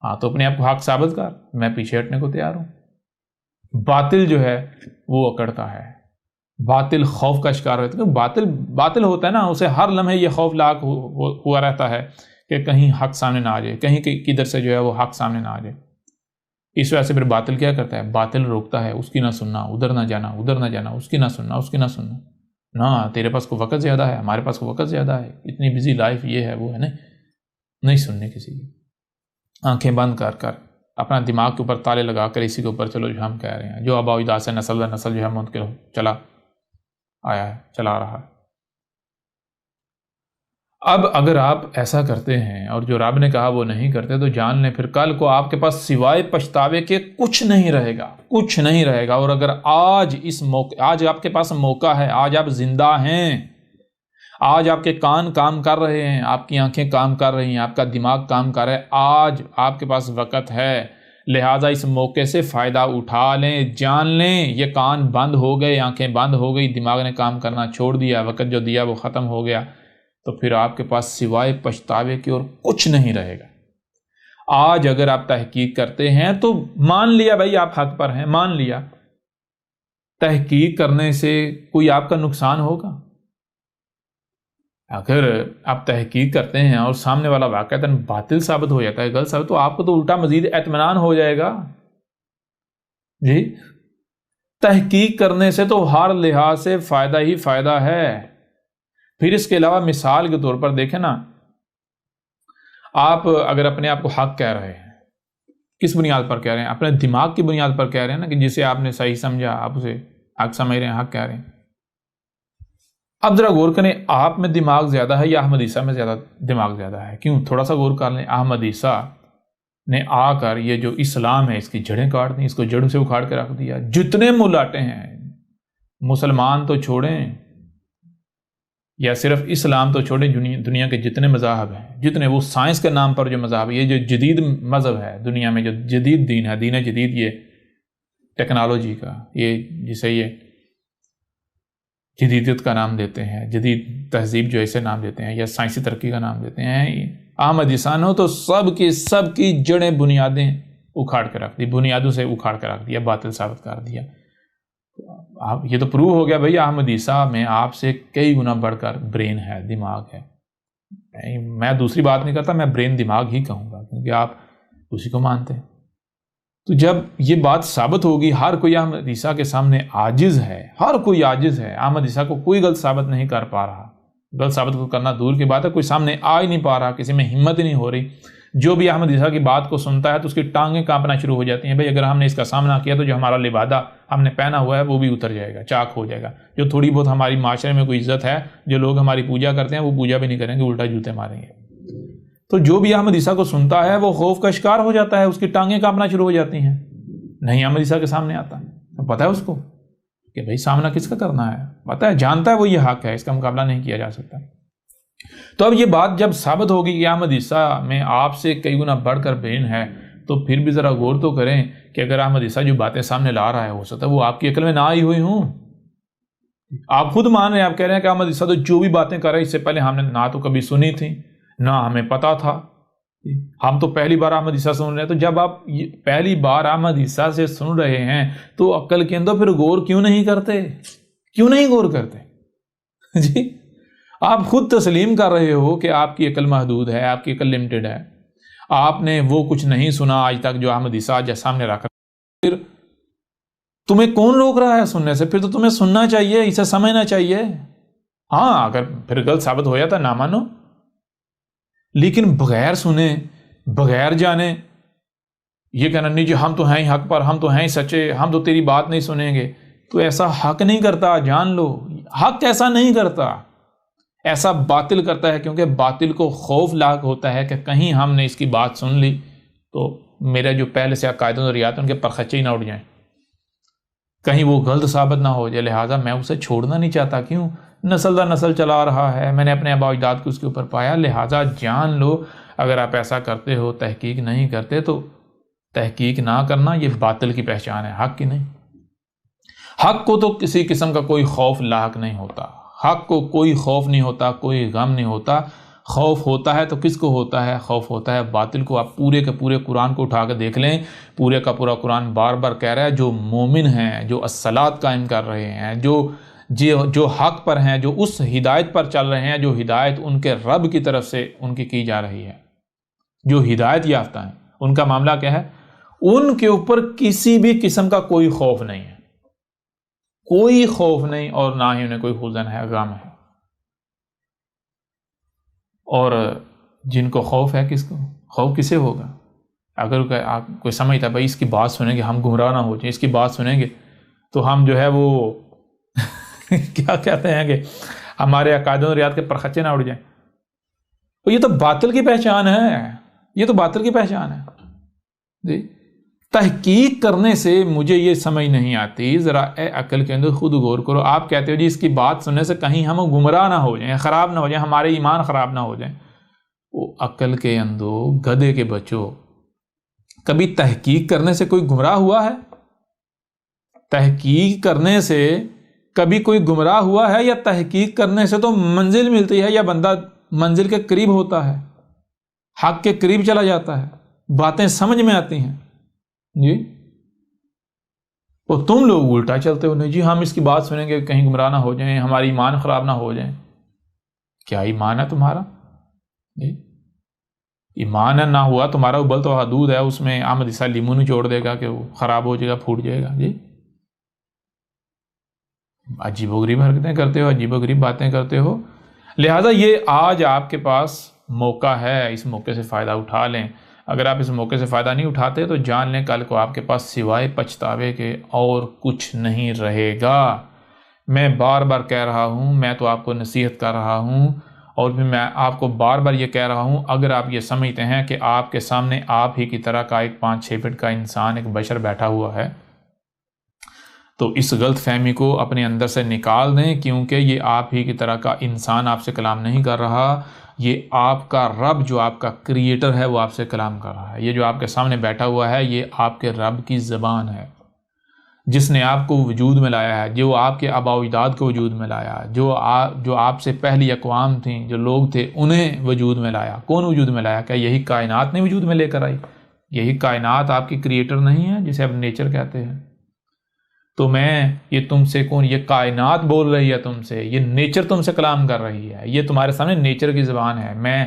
ہاں تو اپنے آپ کو حق ثابت کر، میں پیچھے ہٹنے کو تیار ہوں۔ باطل جو ہے وہ اکڑتا ہے، باطل خوف کا شکار ہوتا ہے۔ باطل ہوتا ہے نا، اسے ہر لمحے یہ خوف لاحق ہوا رہتا ہے کہ کہیں حق سامنے نہ آ جائے، کہیں کدھر سے جو ہے وہ حق سامنے نہ آ جائے۔ اس وجہ سے پھر باطل کیا کرتا ہے؟ باطل روکتا ہے، اس کی نہ سننا، ادھر نہ جانا، ادھر نہ جانا، اس کی نہ سننا، اس کی نہ سننا. نہ تیرے پاس کو وقت زیادہ ہے، ہمارے پاس کو وقت زیادہ ہے، اتنی بزی لائف یہ ہے وہ ہے. نہیں سننے کسی کی. آنکھیں بند کر کر اپنا دماغ کے اوپر تالے لگا کر اسی کے اوپر چلو جو ہم کہہ رہے ہیں، جو آبا و اجداد سے نسل در نسل جو ہے منتقل چلا آیا ہے، چلا رہا ہے. اب اگر آپ ایسا کرتے ہیں اور جو رب نے کہا وہ نہیں کرتے تو جان لیں پھر کل کو آپ کے پاس سوائے پچھتاوے کے کچھ نہیں رہے گا، کچھ نہیں رہے گا. اور اگر آج آپ کے پاس موقع ہے، آج آپ زندہ ہیں، آج آپ کے کان کام کر رہے ہیں، آپ کی آنکھیں کام کر رہی ہیں، آپ کا دماغ کام کر رہا ہے، آج آپ کے پاس وقت ہے، لہٰذا اس موقع سے فائدہ اٹھا لیں. جان لیں یہ کان بند ہو گئے، آنکھیں بند ہو گئی، دماغ نے کام کرنا چھوڑ دیا، وقت جو دیا وہ ختم ہو گیا، تو پھر آپ کے پاس سوائے پچھتاوے کی اور کچھ نہیں رہے گا. آج اگر آپ تحقیق کرتے ہیں تو مان لیا بھائی آپ حق پر ہیں، مان لیا. تحقیق کرنے سے کوئی آپ کا نقصان ہوگا؟ اگر آپ تحقیق کرتے ہیں اور سامنے والا واقعتاً باطل ثابت ہو جاتا ہے، غلط ثابت، تو آپ کو تو الٹا مزید اطمینان ہو جائے گا. جی تحقیق کرنے سے تو ہر لحاظ سے فائدہ ہی فائدہ ہے. پھر اس کے علاوہ مثال کے طور پر دیکھیں نا، آپ اگر اپنے آپ کو حق کہہ رہے ہیں، کس بنیاد پر کہہ رہے ہیں؟ اپنے دماغ کی بنیاد پر کہہ رہے ہیں نا، کہ جسے آپ نے صحیح سمجھا آپ اسے حق سمجھ رہے ہیں، حق کہہ رہے ہیں. اب ذرا غور کریں، آپ میں دماغ زیادہ ہے یا احمد عیسیٰ میں زیادہ دماغ زیادہ ہے؟ کیوں؟ تھوڑا سا غور کر لیں. احمد عیسیٰ نے آ کر یہ جو اسلام ہے اس کی جڑیں کاٹ دیں، اس کو جڑوں سے اکھاڑ کے رکھ دیا. جتنے ملاٹے ہیں، مسلمان تو چھوڑیں یا صرف اسلام تو چھوڑیں، دنیا کے جتنے مذاہب ہیں، جتنے وہ سائنس کے نام پر جو مذاہب، یہ جو جدید مذہب ہے دنیا میں، جو جدید دین ہے، دین جدید، یہ ٹیکنالوجی کا، یہ جسے یہ جدیدیت کا نام دیتے ہیں، جدید تہذیب جو ایسے نام دیتے ہیں، یا سائنسی ترقی کا نام دیتے ہیں، احمد عیسیٰ نے تو سب کی جڑیں بنیادیں اکھاڑ کے رکھ دی، بنیادوں سے اکھاڑ کے رکھ دیا، باطل ثابت کر دیا. یہ تو پروو ہو گیا بھئی احمد عیسیٰ میں آپ سے کئی گنا بڑھ کر برین ہے، دماغ ہے. میں دوسری بات نہیں کرتا، میں برین دماغ ہی کہوں گا، کیونکہ آپ اسی کو مانتے ہیں. تو جب یہ بات ثابت ہوگی، ہر کوئی احمد عیسیٰ کے سامنے عاجز ہے، ہر کوئی عاجز ہے. احمد عیسیٰ کو کوئی غلط ثابت نہیں کر پا رہا، غلط ثابت کرنا دور کی بات ہے، کوئی سامنے آ ہی نہیں پا رہا، کسی میں ہمت ہی نہیں ہو رہی. جو بھی احمد عیسیٰ کی بات کو سنتا ہے تو اس کی ٹانگیں کانپنا شروع ہو جاتی ہیں. بھئی اگر ہم نے اس کا سامنا کیا تو جو ہمارا لبادہ ہم نے پہنا ہوا ہے وہ بھی اتر جائے گا، چاک ہو جائے گا. جو تھوڑی بہت ہماری معاشرے میں کوئی عزت ہے، جو لوگ ہماری پوجا کرتے ہیں، وہ پوجا بھی نہیں کریں گے، الٹا جوتے ماریں گے. تو جو بھی احمد عیسیٰ کو سنتا ہے وہ خوف کا شکار ہو جاتا ہے، اس کی ٹانگیں کانپنا شروع ہو جاتی ہیں. نہیں احمد عیسیٰ کے سامنے آتا، پتہ ہے اس کو کہ بھئی سامنا کس کا کرنا ہے، پتہ ہے، جانتا ہے وہ یہ حق ہے، اس کا مقابلہ نہیں کیا جا سکتا. تو اب یہ بات جب ثابت ہوگی کہ احمد عیسیٰ میں آپ سے کئی گنا بڑھ کر برین ہے، تو پھر بھی ذرا غور تو کریں کہ اگر احمد عیسیٰ جو باتیں سامنے لا رہا ہے، ہو سکتا ہے وہ آپ کی عقل میں نہ آئی ہوئی ہوں. آپ خود مان رہے ہیں، آپ کہہ رہے ہیں کہ احمد عیسیٰ تو جو بھی باتیں کر رہے ہیں اس سے پہلے ہم نے نہ تو کبھی سنی تھی، نہ ہمیں پتا تھا، ہم تو پہلی بار احمد عیسیٰ سن رہے ہیں. تو جب آپ پہلی بار احمد عیسیٰ سے سن رہے ہیں تو عقل کے اندر پھر غور کیوں نہیں کرتے؟ کیوں نہیں غور کرتے؟ جی آپ خود تسلیم کر رہے ہو کہ آپ کی عقل محدود ہے، آپ کی عقل لمیٹڈ ہے، آپ نے وہ کچھ نہیں سنا آج تک جو احمد عیسیٰ آج سامنے رکھا. پھر تمہیں کون روک رہا ہے سننے سے؟ پھر تو تمہیں سننا چاہیے، اسے سمجھنا چاہیے. ہاں اگر پھر غلط ثابت ہو جاتا نہ مانو، لیکن بغیر سنے، بغیر جانے یہ کہنا نہیں جی ہم تو ہیں ہی حق پر، ہم تو ہیں ہی سچے، ہم تو تیری بات نہیں سنیں گے، تو ایسا حق نہیں کرتا. جان لو حق ایسا نہیں کرتا، ایسا باطل کرتا ہے. کیونکہ باطل کو خوف لاحق ہوتا ہے کہ کہیں ہم نے اس کی بات سن لی تو میرا جو پہلے سے عقائد و نظریات ان کے پرخچے ہی نہ اٹھ جائیں، کہیں وہ غلط ثابت نہ ہو جائے، لہٰذا میں اسے چھوڑنا نہیں چاہتا. کیوں؟ نسل در نسل چلا رہا ہے، میں نے اپنے آباء و اجداد کو اس کے اوپر پایا. لہٰذا جان لو اگر آپ ایسا کرتے ہو، تحقیق نہیں کرتے، تو تحقیق نہ کرنا یہ باطل کی پہچان ہے، حق کی نہیں. حق کو تو کسی قسم کا کوئی خوف لاحق نہیں ہوتا، حق کو کوئی خوف نہیں ہوتا، کوئی غم نہیں ہوتا. خوف ہوتا ہے تو کس کو ہوتا ہے؟ خوف ہوتا ہے باطل کو. آپ پورے کے پورے قرآن کو اٹھا کے دیکھ لیں، پورے کا پورا قرآن بار بار کہہ رہا ہے جو مومن ہیں، جو الصلاۃ قائم کر رہے ہیں، جو حق پر ہیں، جو اس ہدایت پر چل رہے ہیں، جو ہدایت ان کے رب کی طرف سے ان کی جا رہی ہے، جو ہدایت یافتہ ہیں، ان کا معاملہ کیا ہے؟ ان کے اوپر کسی بھی قسم کا کوئی خوف نہیں ہے، کوئی خوف نہیں، اور نہ ہی انہیں کوئی حزن ہے، غم ہے۔ اور جن کو خوف ہے، کس کو خوف کسے ہوگا؟ اگر آپ کوئی سمجھتا ہے بھائی اس کی بات سنیں گے ہم گمراہ نہ ہو جائیں، اس کی بات سنیں گے تو ہم جو ہے وہ کیا کہتے ہیں کہ ہمارے عقائد و ریات کے پرخچے نہ اڑ جائیں، تو یہ تو باطل کی پہچان ہے، یہ تو باطل کی پہچان ہے جی۔ تحقیق کرنے سے مجھے یہ سمجھ نہیں آتی، ذرا اے عقل کے اندر خود غور کرو۔ آپ کہتے ہو جی اس کی بات سننے سے کہیں ہم گمراہ نہ ہو جائیں، خراب نہ ہو جائیں، ہمارے ایمان خراب نہ ہو جائیں۔ وہ عقل کے اندر گدھے کے بچوں، کبھی تحقیق کرنے سے کوئی گمراہ ہوا ہے؟ تحقیق کرنے سے کبھی کوئی گمراہ ہوا ہے؟ یا تحقیق کرنے سے تو منزل ملتی ہے، یا بندہ منزل کے قریب ہوتا ہے، حق کے قریب چلا جاتا ہے، باتیں سمجھ میں آتی ہیں جی۔ اور تم لوگ الٹا چلتے ہو، نہیں جی ہم اس کی بات سنیں گے کہیں گمراہ نہ ہو جائیں، ہماری ایمان خراب نہ ہو جائیں۔ کیا ایمان ہے تمہارا جی؟ ایمان نہ ہوا تمہارا ابل تو حدود ہے، اس میں احمد عیسیٰ لیمو نہیں چھوڑ دے گا کہ وہ خراب ہو جائے گا، پھوٹ جائے گا جی۔ عجیب و غریب حرکتیں کرتے ہو، عجیب و غریب باتیں کرتے ہو۔ لہٰذا یہ آج آپ کے پاس موقع ہے، اس موقع سے فائدہ اٹھا لیں۔ اگر آپ اس موقع سے فائدہ نہیں اٹھاتے تو جان لیں کل کو آپ کے پاس سوائے پچھتاوے کے اور کچھ نہیں رہے گا۔ میں بار بار کہہ رہا ہوں، میں تو آپ کو نصیحت کر رہا ہوں، اور پھر میں آپ کو بار بار یہ کہہ رہا ہوں، اگر آپ یہ سمجھتے ہیں کہ آپ کے سامنے آپ ہی کی طرح کا ایک 5-6 فٹ کا انسان، ایک بشر بیٹھا ہوا ہے، تو اس غلط فہمی کو اپنے اندر سے نکال دیں، کیونکہ یہ آپ ہی کی طرح کا انسان آپ سے کلام نہیں کر رہا، یہ آپ کا رب جو آپ کا کریٹر ہے وہ آپ سے کلام کر رہا ہے۔ یہ جو آپ کے سامنے بیٹھا ہوا ہے یہ آپ کے رب کی زبان ہے، جس نے آپ کو وجود میں لایا ہے، جو آپ کے آباء و اجداد کو وجود میں لایا، جو آپ سے پہلی اقوام تھیں، جو لوگ تھے انہیں وجود میں لایا۔ کون وجود میں لایا؟ کیا یہی کائنات نے وجود میں لے کر آئی؟ یہی کائنات آپ کی کریٹر نہیں ہے جسے اب نیچر کہتے ہیں؟ تو یہ تم سے کون؟ یہ کائنات بول رہی ہے تم سے، یہ نیچر تم سے کلام کر رہی ہے، یہ تمہارے سامنے نیچر کی زبان ہے۔ میں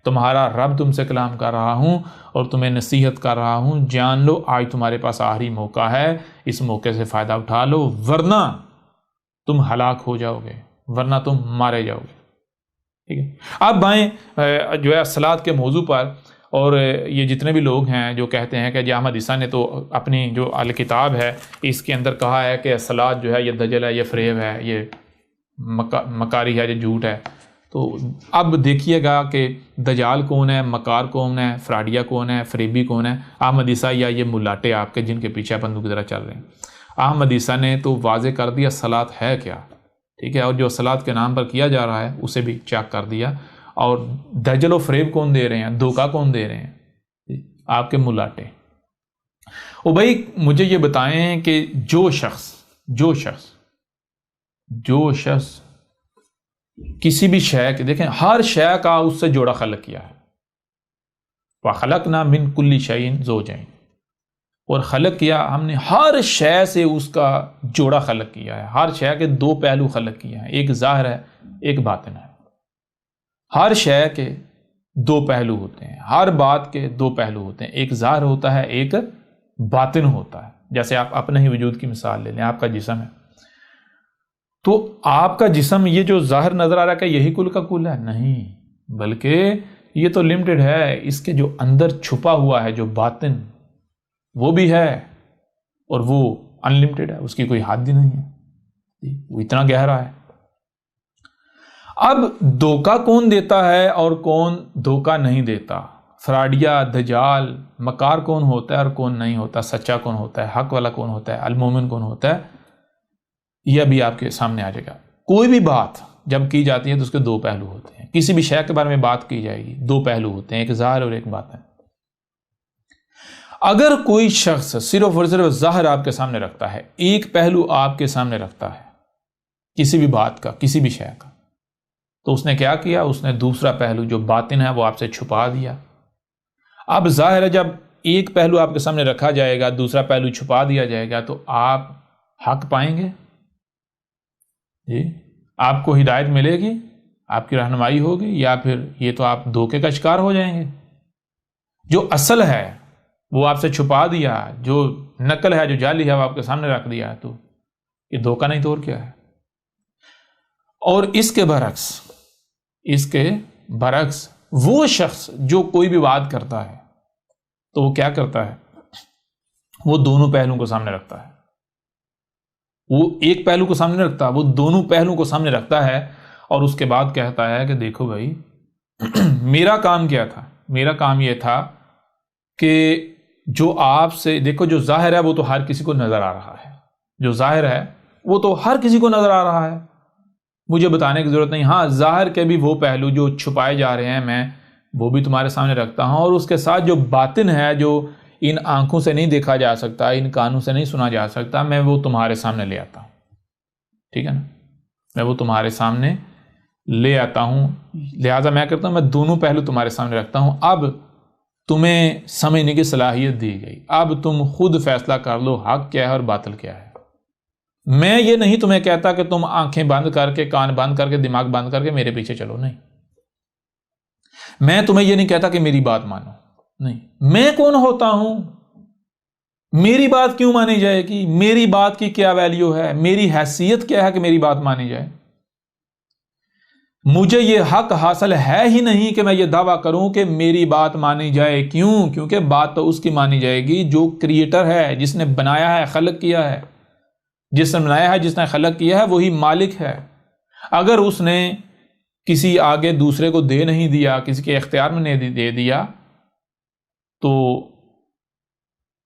تمہارا رب تم سے کلام کر رہا ہوں اور تمہیں نصیحت کر رہا ہوں، جان لو آج تمہارے پاس آخری موقع ہے، اس موقع سے فائدہ اٹھا لو، ورنہ تم ہلاک ہو جاؤ گے، ورنہ تم مارے جاؤ گے۔ ٹھیک ہے، اب بائیں جو ہے صلاۃ کے موضوع پر، اور یہ جتنے بھی لوگ ہیں جو کہتے ہیں کہ جی احمد عیسیٰ نے تو اپنی جو الکتاب ہے اس کے اندر کہا ہے کہ صلاۃ جو ہے یہ دجل ہے، یہ فریب ہے، یہ مکاری ہے، یہ جھوٹ ہے، تو اب دیکھیے گا کہ دجال کون ہے، مکار کون ہے، فراڈیا کون ہے، فریبی کون ہے؟ احمد عیسیٰ یا یہ ملاٹے آپ کے جن کے پیچھے بندوق کی طرح چل رہے ہیں؟ احمد عیسیٰ نے تو واضح کر دیا صلاۃ ہے کیا، ٹھیک ہے، اور جو صلاۃ کے نام پر کیا جا رہا ہے اسے بھی چیک کر دیا۔ اور دجل و فریب کون دے رہے ہیں، دھوکہ کون دے رہے ہیں؟ آپ کے ملاٹے۔ او بھائی مجھے یہ بتائیں کہ جو شخص کسی بھی شے کے، دیکھیں ہر شے کا اس سے جوڑا خلق کیا ہے، وَخَلَقْنَا مِن كُلِّ شَيْءٍ زَوْجَيْنِ، اور خلق کیا ہم نے ہر شے سے اس کا جوڑا خلق کیا ہے، ہر شے کے 2 پہلو خلق کیے ہیں، ایک ظاہر ہے ایک باطن ہے۔ ہر شے کے 2 پہلو ہوتے ہیں، ہر بات کے 2 پہلو ہوتے ہیں، ایک ظاہر ہوتا ہے ایک باطن ہوتا ہے۔ جیسے آپ اپنے ہی وجود کی مثال لے لیں، آپ کا جسم ہے، تو آپ کا جسم یہ جو ظاہر نظر آ رہا ہے کہ یہی کل کا کل ہے، نہیں، بلکہ یہ تو لمیٹڈ ہے، اس کے جو اندر چھپا ہوا ہے جو باطن وہ بھی ہے، اور وہ ان لمیٹڈ ہے، اس کی کوئی حد ہی نہیں ہے، وہ اتنا گہرا ہے۔ اب دھوکہ کون دیتا ہے اور کون دھوکہ نہیں دیتا؟ فراڈیا، دجال، مکار کون ہوتا ہے اور کون نہیں ہوتا؟ سچا کون ہوتا ہے؟ حق والا کون ہوتا ہے؟ المومن کون ہوتا ہے؟ یہ بھی آپ کے سامنے آ جائے گا۔ کوئی بھی بات جب کی جاتی ہے تو اس کے 2 پہلو ہوتے ہیں، کسی بھی شے کے بارے میں بات کی جائے گی 2 پہلو ہوتے ہیں، ایک ظاہر اور ایک باطن۔ اگر کوئی شخص صرف اور صرف ظاہر آپ کے سامنے رکھتا ہے، ایک پہلو آپ کے سامنے رکھتا ہے کسی بھی بات کا، کسی بھی شے کا، تو اس نے کیا کیا؟ اس نے دوسرا پہلو جو باطن ہے وہ آپ سے چھپا دیا۔ اب ظاہر ہے جب ایک پہلو آپ کے سامنے رکھا جائے گا، دوسرا پہلو چھپا دیا جائے گا، تو آپ حق پائیں گے جی؟ آپ کو ہدایت ملے گی، آپ کی رہنمائی ہوگی، یا پھر یہ تو آپ دھوکے کا شکار ہو جائیں گے؟ جو اصل ہے وہ آپ سے چھپا دیا، جو نقل ہے جو جعلی ہے وہ آپ کے سامنے رکھ دیا، تو یہ دھوکہ نہیں تو اور کیا ہے؟ اور اس کے برعکس وہ شخص جو کوئی بھی بات کرتا ہے تو وہ کیا کرتا ہے؟ وہ دونوں پہلوؤں کو سامنے رکھتا ہے. وہ ایک پہلو کو سامنے رکھتا ہے، وہ دونوں پہلوؤں کو سامنے رکھتا ہے، اور اس کے بعد کہتا ہے کہ دیکھو بھائی میرا کام کیا تھا؟ میرا کام یہ تھا کہ جو آپ سے دیکھو، جو ظاہر ہے وہ تو ہر کسی کو نظر آ رہا ہے، جو ظاہر ہے وہ تو ہر کسی کو نظر آ رہا ہے، مجھے بتانے کی ضرورت نہیں. ہاں، ظاہر کے بھی وہ پہلو جو چھپائے جا رہے ہیں میں وہ بھی تمہارے سامنے رکھتا ہوں، اور اس کے ساتھ جو باطن ہے، جو ان آنکھوں سے نہیں دیکھا جا سکتا، ان کانوں سے نہیں سنا جا سکتا، میں وہ تمہارے سامنے لے آتا ہوں. ٹھیک ہے نا؟ میں وہ تمہارے سامنے لے آتا ہوں، لہٰذا میں کرتا ہوں میں دونوں پہلو تمہارے سامنے رکھتا ہوں. اب تمہیں سمجھنے کی صلاحیت دی گئی، اب تم خود فیصلہ کر لو حق کیا ہے اور باطل کیا ہے. میں یہ نہیں تمہیں کہتا کہ تم آنکھیں بند کر کے، کان بند کر کے، دماغ بند کر کے میرے پیچھے چلو، نہیں. میں تمہیں یہ نہیں کہتا کہ میری بات مانو، نہیں. میں کون ہوتا ہوں؟ میری بات کیوں مانی جائے گی؟ میری بات کی کیا ویلیو ہے؟ میری حیثیت کیا ہے کہ میری بات مانی جائے؟ مجھے یہ حق حاصل ہے ہی نہیں کہ میں یہ دعویٰ کروں کہ میری بات مانی جائے. کیوں؟ کیونکہ بات تو اس کی مانی جائے گی جو کریٹر ہے، جس نے بنایا ہے، خلق کیا ہے. جس نے بنایا ہے، جس نے خلق کیا ہے، وہی مالک ہے. اگر اس نے کسی آگے دوسرے کو دے نہیں دیا، کسی کے اختیار میں نہیں دے دیا، تو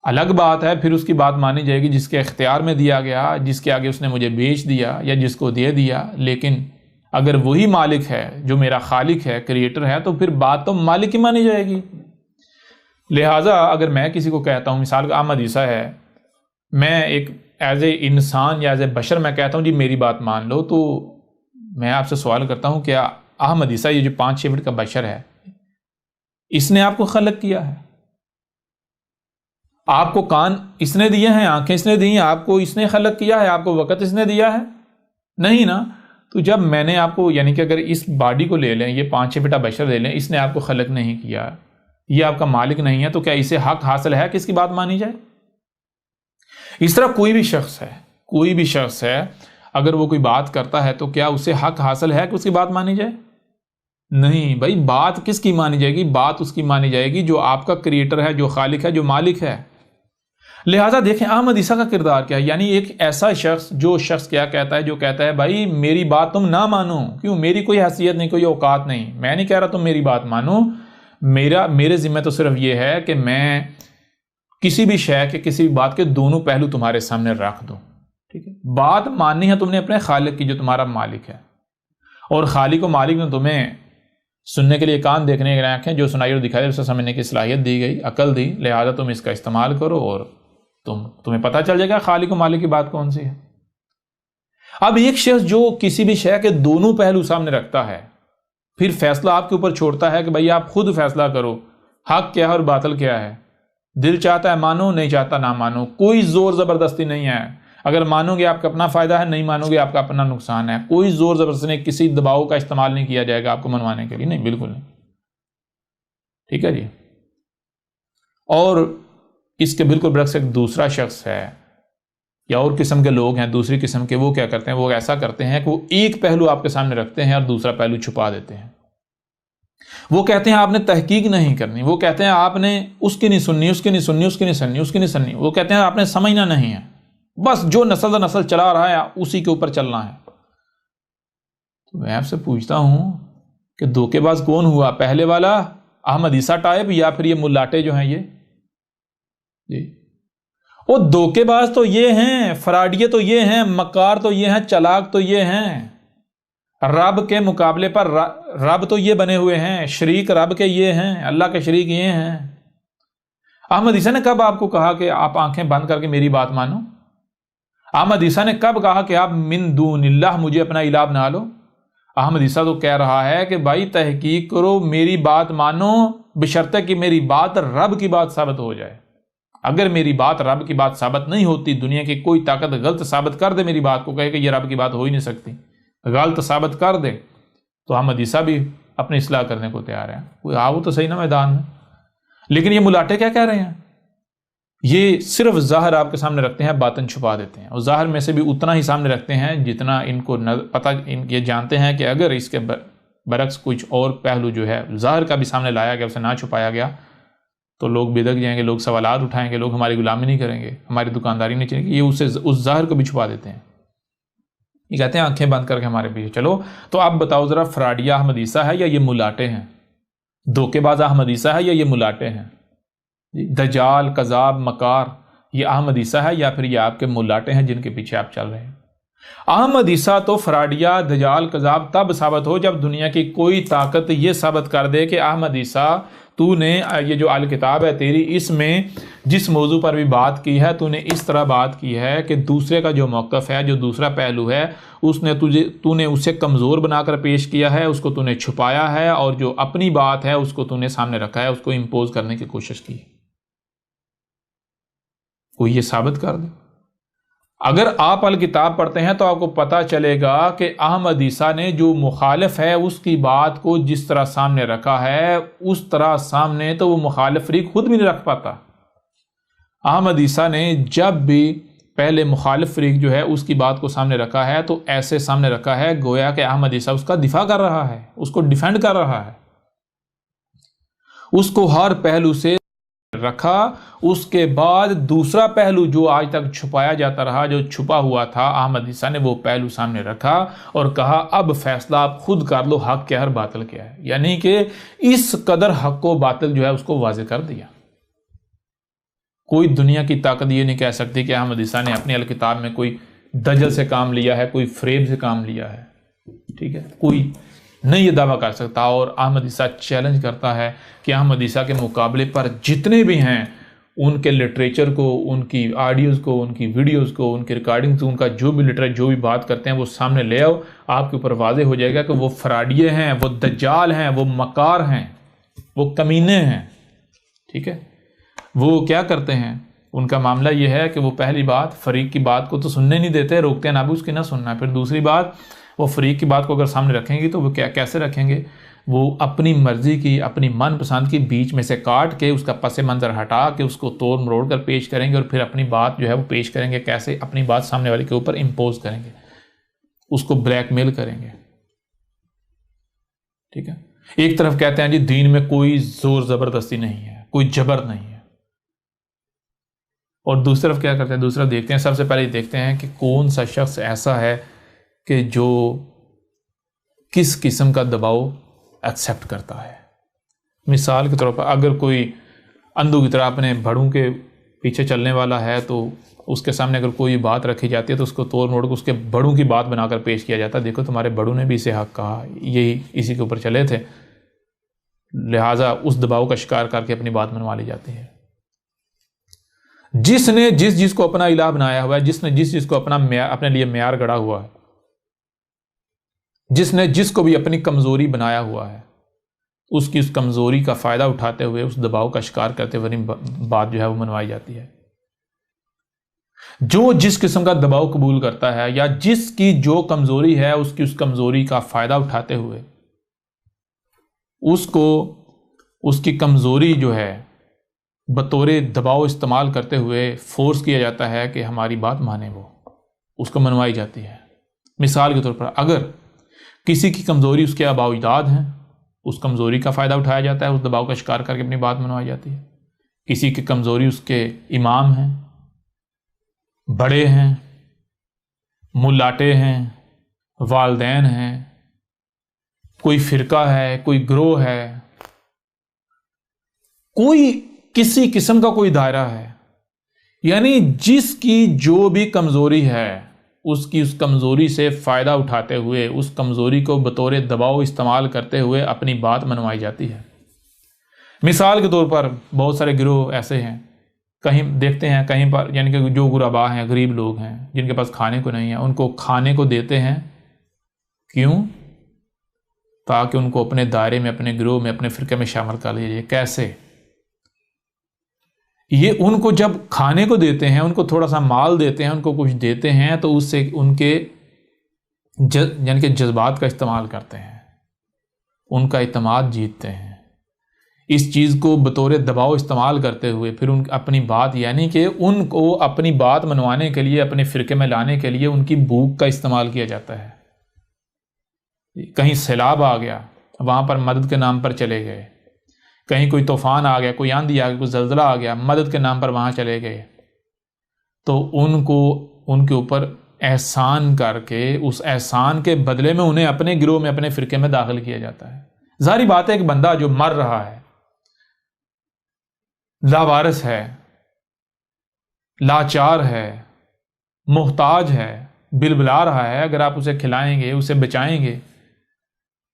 الگ بات ہے، پھر اس کی بات مانی جائے گی. جس کے اختیار میں دیا گیا، جس کے آگے اس نے مجھے بیچ دیا یا جس کو دے دیا. لیکن اگر وہی مالک ہے جو میرا خالق ہے، کریٹر ہے، تو پھر بات تو مالک ہی مانی جائے گی. لہٰذا اگر میں کسی کو کہتا ہوں، مثال کا احمد عیسیٰ ہے، میں ایک ایز اے انسان یا ایز اے بشر میں کہتا ہوں جی میری بات مان لو، تو میں آپ سے سوال کرتا ہوں کیا احمد عیسیٰ یہ جو 5-6 فٹ کا بشر ہے، اس نے آپ کو خلق کیا ہے؟ آپ کو کان اس نے دیے ہیں، آنکھیں اس نے دی ہیں، آپ کو اس نے خلق کیا ہے؟ آپ کو وقت اس نے دیا ہے؟ نہیں نا. تو جب میں نے آپ کو، یعنی کہ اگر اس باڈی کو لے لیں، یہ 5-6 فٹا بشر لے لیں، اس نے آپ کو خلق نہیں کیا، یہ آپ کا مالک نہیں ہے، تو کیا اسے حق حاصل ہے کہ اس کی بات مانی جائے؟ اس طرح کوئی بھی شخص ہے اگر وہ کوئی بات کرتا ہے تو کیا اسے حق حاصل ہے کہ اس کی بات مانی جائے؟ نہیں بھائی. بات کس کی مانی جائے گی؟ بات اس کی مانی جائے گی جو آپ کا کریٹر ہے، جو خالق ہے، جو مالک ہے. لہٰذا دیکھیں احمد عیسیٰ کا کردار کیا ہے. یعنی ایک ایسا شخص جو کیا کہتا ہے، جو کہتا ہے بھائی میری بات تم نہ مانو. کیوں؟ میری کوئی حیثیت نہیں، کوئی اوقات نہیں. میں نہیں کہہ رہا تم میری بات مانو، میرے ذمہ تو صرف یہ ہے کہ میں کسی بھی شے کے، کسی بھی بات کے دونوں پہلو تمہارے سامنے رکھ دوں. ٹھیک ہے؟ بات ماننی ہے تم نے اپنے خالق کی جو تمہارا مالک ہے، اور خالق و مالک نے تمہیں سننے کے لیے کان، دیکھنے کے لیے آنکھیں، جو سنائی اور دکھائی اسے سمجھنے کی صلاحیت دی گئی، عقل دی. لہذا تم اس کا استعمال کرو اور تمہیں پتہ چل جائے گا خالق و مالک کی بات کون سی ہے. اب ایک شخص جو کسی بھی شے کے دونوں پہلو سامنے رکھتا ہے، پھر فیصلہ آپ کے اوپر چھوڑتا ہے کہ بھائی آپ خود فیصلہ کرو حق کیا ہے اور باطل کیا ہے. دل چاہتا ہے مانو، نہیں چاہتا نہ مانو. کوئی زور زبردستی نہیں ہے. اگر مانو گے آپ کا اپنا فائدہ ہے، نہیں مانو گے آپ کا اپنا نقصان ہے. کوئی زور زبردستی نہیں، کسی دباؤ کا استعمال نہیں کیا جائے گا آپ کو منوانے کے لیے، نہیں، بالکل نہیں. ٹھیک ہے جی. اور اس کے بالکل برعکس ایک دوسرا شخص ہے یا اور قسم کے لوگ ہیں، دوسری قسم کے، وہ کیا کرتے ہیں؟ وہ ایسا کرتے ہیں کہ وہ ایک پہلو آپ کے سامنے رکھتے ہیں اور دوسرا پہلو چھپا دیتے ہیں. وہ کہتے ہیں آپ نے تحقیق نہیں کرنی، وہ کہتے ہیں آپ نے اس کی نہیں سننی، اس کی نہیں سننی، اس کی نہیں سننی، اس کی نہیں سننی. وہ کہتے ہیں آپ نے سمجھنا نہیں ہے، بس جو نسل در نسل چلا رہا ہے اسی کے اوپر چلنا ہے. تو میں آپ سے پوچھتا ہوں کہ دھوکے باز کون ہوا؟ پہلے والا احمد عیسیٰ ٹائپ، یا پھر یہ ملاٹے جو ہیں یہ جی؟ وہ دھوکے باز تو یہ ہیں، فراڈیے تو یہ ہیں، مکار تو یہ ہیں، چلاک تو یہ ہیں. رب کے مقابلے پر رب تو یہ بنے ہوئے ہیں، شریک رب کے یہ ہیں، اللہ کے شریک یہ ہیں. احمد عیسیٰ نے کب آپ کو کہا کہ آپ آنکھیں بند کر کے میری بات مانو؟ احمد عیسیٰ نے کب کہا کہ آپ من دون اللہ مجھے اپنا الہ بنا لو؟ احمد عیسیٰ تو کہہ رہا ہے کہ بھائی تحقیق کرو، میری بات مانو، بشرطے کہ میری بات رب کی بات ثابت ہو جائے. اگر میری بات رب کی بات ثابت نہیں ہوتی، دنیا کی کوئی طاقت غلط ثابت کر دے میری بات کو، کہے کہ یہ رب کی بات ہو ہی نہیں سکتی، غلط ثابت کر دے، تو احمد عیسیٰ بھی اپنی اصلاح کرنے کو تیار ہے. کوئی آؤ تو صحیح نا میدان میں. لیکن یہ ملاٹے کیا کہہ رہے ہیں؟ یہ صرف ظاہر آپ کے سامنے رکھتے ہیں، باطن چھپا دیتے ہیں، اور ظاہر میں سے بھی اتنا ہی سامنے رکھتے ہیں جتنا ان کو پتہ، یہ جانتے ہیں کہ اگر اس کے برعکس کچھ اور پہلو جو ہے ظاہر کا بھی سامنے لایا گیا، اسے نہ چھپایا گیا، تو لوگ بدک جائیں گے، لوگ سوالات اٹھائیں گے، لوگ ہماری غلامی نہیں کریں گے، ہماری دکانداری نہیں چلے گی۔ یہ اس ظاہر کو بھی چھپا دیتے ہیں۔ یہ کہتے ہیں آنکھیں بند کر کے ہمارے پیچھے چلو۔ تو آپ بتاؤ ذرا، فراڈیا احمد عیسیٰ ہے یا یہ ملاٹے ہیں؟ دھوکے باز احمد عیسیٰ ہے یا یہ ملاٹے ہیں؟ دجال، کذاب، مکار، یہ احمد عیسیٰ ہے یا پھر یہ آپ کے ملاٹے ہیں جن کے پیچھے آپ چل رہے ہیں؟ احمد عیسیٰ تو فراڈیا، دجال، کذاب تب ثابت ہو جب دنیا کی کوئی طاقت یہ ثابت کر دے کہ احمد عیسیٰ، تو نے یہ جو الکتاب ہے تیری، اس میں جس موضوع پر بھی بات کی ہے تو نے اس طرح بات کی ہے کہ دوسرے کا جو موقف ہے، جو دوسرا پہلو ہے، تو نے اسے کمزور بنا کر پیش کیا ہے، اس کو تو نے چھپایا ہے، اور جو اپنی بات ہے اس کو تو نے سامنے رکھا ہے، اس کو امپوز کرنے کی کوشش کی۔ کوئی یہ ثابت کر دے۔ اگر آپ الکتاب پڑھتے ہیں تو آپ کو پتہ چلے گا کہ احمد عیسیٰ نے جو مخالف ہے اس کی بات کو جس طرح سامنے رکھا ہے، اس طرح سامنے تو وہ مخالف فریق خود بھی نہیں رکھ پاتا۔ احمد عیسیٰ نے جب بھی پہلے مخالف فریق جو ہے اس کی بات کو سامنے رکھا ہے تو ایسے سامنے رکھا ہے گویا کہ احمد عیسیٰ اس کا دفاع کر رہا ہے، اس کو ڈیفینڈ کر رہا ہے، اس کو ہر پہلو سے رکھا۔ اس کے بعد دوسرا پہلو جو آج تک چھپایا جاتا رہا، جو چھپا ہوا تھا، احمد عیسیٰ نے وہ پہلو سامنے رکھا اور کہا اب فیصلہ آپ خود کر لو، حق کیا ہے اور باطل کیا ہے۔ یعنی کہ اس قدر حق و باطل جو ہے اس کو واضح کر دیا۔ کوئی دنیا کی طاقت یہ نہیں کہہ سکتی کہ احمد عیسیٰ نے اپنی الکتاب میں کوئی دجل سے کام لیا ہے، کوئی فریب سے کام لیا ہے، ٹھیک ہے، کوئی نہیں یہ دعویٰ کر سکتا۔ اور احمد عیسیٰ چیلنج کرتا ہے کہ احمد عیسیٰ کے مقابلے پر جتنے بھی ہیں، ان کے لٹریچر کو، ان کی آڈیوز کو، ان کی ویڈیوز کو، ان کی ریکارڈنگز، ان کا جو بھی لٹریچر، جو بھی بات کرتے ہیں وہ سامنے لے آؤ، آپ کے اوپر واضح ہو جائے گا کہ وہ فراڈیے ہیں، وہ دجال ہیں، وہ مکار ہیں، وہ کمینے ہیں، ٹھیک ہے۔ وہ کیا کرتے ہیں؟ ان کا معاملہ یہ ہے کہ وہ پہلی بات فریق کی بات کو تو سننے نہیں دیتے، روکتے ہیں نہ بھی اس کی نہ سننا۔ پھر دوسری بات، وہ فریق کی بات کو اگر سامنے رکھیں گی تو وہ کیسے رکھیں گے؟ وہ اپنی مرضی کی، اپنی من پسند کی بیچ میں سے کاٹ کے، اس کا پس منظر ہٹا کے، اس کو توڑ مروڑ کر پیش کریں گے، اور پھر اپنی بات جو ہے وہ پیش کریں گے۔ کیسے؟ اپنی بات سامنے والے کے اوپر امپوز کریں گے، اس کو بلیک میل کریں گے، ٹھیک ہے۔ ایک طرف کہتے ہیں جی دین میں کوئی زور زبردستی نہیں ہے، کوئی جبر نہیں ہے، اور دوسری طرف کیا کرتے ہیں؟ دوسری طرف دیکھتے ہیں، سب سے پہلے دیکھتے ہیں کہ کون سا شخص ایسا ہے کہ جو کس قسم کا دباؤ ایکسیپٹ کرتا ہے۔ مثال کے طور پر اگر کوئی اندھو کی طرح اپنے بڑوں کے پیچھے چلنے والا ہے تو اس کے سامنے اگر کوئی بات رکھی جاتی ہے تو اس کو توڑ موڑ کے اس کے بڑوں کی بات بنا کر پیش کیا جاتا ہے۔ دیکھو تمہارے بڑوں نے بھی اسے حق کہا، یہی اسی کے اوپر چلے تھے، لہٰذا اس دباؤ کا شکار کر کے اپنی بات منوا لی جاتی ہے۔ جس نے جس کو اپنا الہ بنایا ہوا ہے، جس نے جس کو اپنے لیے معیار گڑا ہوا ہے، جس نے جس کو بھی اپنی کمزوری بنایا ہوا ہے، اس کی اس کمزوری کا فائدہ اٹھاتے ہوئے، اس دباؤ کا شکار کرتے ہوئے بات جو ہے وہ منوائی جاتی ہے۔ جو جس قسم کا دباؤ قبول کرتا ہے یا جس کی جو کمزوری ہے، اس کی اس کمزوری کا فائدہ اٹھاتے ہوئے اس کو اس کی کمزوری جو ہے بطور دباؤ استعمال کرتے ہوئے فورس کیا جاتا ہے کہ ہماری بات مانے، وہ اس کو منوائی جاتی ہے۔ مثال کے طور پر اگر کسی کی کمزوری اس کے آباء و اجداد ہیں، اس کمزوری کا فائدہ اٹھایا جاتا ہے، اس دباؤ کا شکار کر کے اپنی بات منوائی جاتی ہے۔ کسی کی کمزوری اس کے امام ہیں، بڑے ہیں، ملاٹے ہیں، والدین ہیں، کوئی فرقہ ہے، کوئی گروہ ہے، کوئی کسی قسم کا کوئی دائرہ ہے، یعنی جس کی جو بھی کمزوری ہے، اس کی اس کمزوری سے فائدہ اٹھاتے ہوئے، اس کمزوری کو بطور دباؤ استعمال کرتے ہوئے اپنی بات منوائی جاتی ہے۔ مثال کے طور پر بہت سارے گروہ ایسے ہیں، کہیں دیکھتے ہیں کہیں پر، یعنی کہ جو غربا ہیں، غریب لوگ ہیں، جن کے پاس کھانے کو نہیں ہے، ان کو کھانے کو دیتے ہیں، کیوں؟ تاکہ ان کو اپنے دائرے میں، اپنے گروہ میں، اپنے فرقے میں شامل کر لیا جائے۔ کیسے؟ یہ ان کو جب کھانے کو دیتے ہیں، ان کو تھوڑا سا مال دیتے ہیں، ان کو کچھ دیتے ہیں، تو اس سے ان کے یعنی کہ جذبات کا استعمال کرتے ہیں، ان کا اعتماد جیتتے ہیں۔ اس چیز کو بطور دباؤ استعمال کرتے ہوئے پھر اپنی بات، یعنی کہ ان کو اپنی بات منوانے کے لیے، اپنے فرقے میں لانے کے لیے ان کی بھوک کا استعمال کیا جاتا ہے۔ کہیں سیلاب آ گیا، وہاں پر مدد کے نام پر چلے گئے، کہیں کوئی طوفان آ گیا، کوئی آندھی آ گئی، کوئی زلزلہ آ گیا، مدد کے نام پر وہاں چلے گئے، تو ان کو ان کے اوپر احسان کر کے اس احسان کے بدلے میں انہیں اپنے گروہ میں، اپنے فرقے میں داخل کیا جاتا ہے۔ ظاہری بات ہے، ایک بندہ جو مر رہا ہے، لاوارث ہے، لاچار ہے، محتاج ہے، بلبلا رہا ہے، اگر آپ اسے کھلائیں گے، اسے بچائیں گے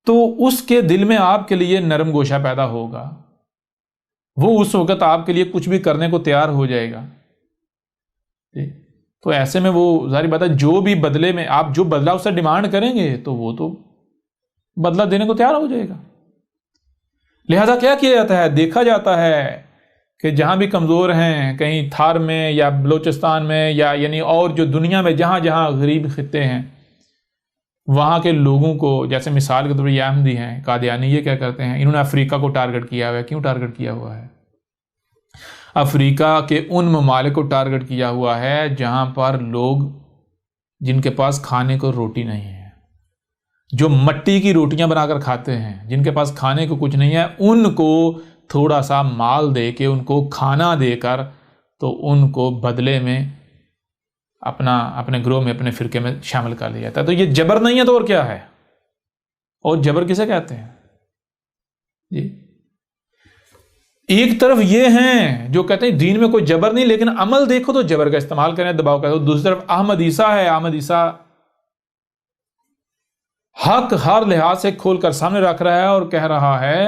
تو اس کے دل میں آپ کے لیے نرم گوشہ پیدا ہوگا، وہ اس وقت آپ کے لیے کچھ بھی کرنے کو تیار ہو جائے گا۔ تو ایسے میں وہ ظاہری بات ہے، جو بھی بدلے میں آپ جو بدلہ اس سے ڈیمانڈ کریں گے تو وہ تو بدلہ دینے کو تیار ہو جائے گا۔ لہذا کیا کیا جاتا ہے، دیکھا جاتا ہے کہ جہاں بھی کمزور ہیں، کہیں تھار میں یا بلوچستان میں یا یعنی اور جو دنیا میں جہاں جہاں غریب خطے ہیں، وہاں کے لوگوں کو، جیسے مثال کے طور پر یہ احمدی ہیں، قادیانی، یہ کیا کرتے ہیں، انہوں نے افریقہ کو ٹارگٹ کیا ہوا ہے۔ کیوں ٹارگٹ کیا ہوا ہے؟ افریقہ کے ان ممالک کو ٹارگٹ کیا ہوا ہے جہاں پر لوگ، جن کے پاس کھانے کو روٹی نہیں ہے، جو مٹی کی روٹیاں بنا کر کھاتے ہیں، جن کے پاس کھانے کو کچھ نہیں ہے، ان کو تھوڑا سا مال دے کے، ان کو کھانا دے کر، تو ان کو بدلے میں اپنے گروہ میں، اپنے فرقے میں شامل کر لیا جاتا ہے۔ تو یہ جبر نہیں ہے تو اور کیا ہے؟ اور جبر کسے کہتے ہیں جی؟ ایک طرف یہ ہیں جو کہتے ہیں دین میں کوئی جبر نہیں، لیکن عمل دیکھو تو جبر کا استعمال کریں، دباؤ کا۔ دوسری طرف احمد عیسیٰ ہے، احمد عیسیٰ حق ہر لحاظ سے کھول کر سامنے رکھ رہا ہے اور کہہ رہا ہے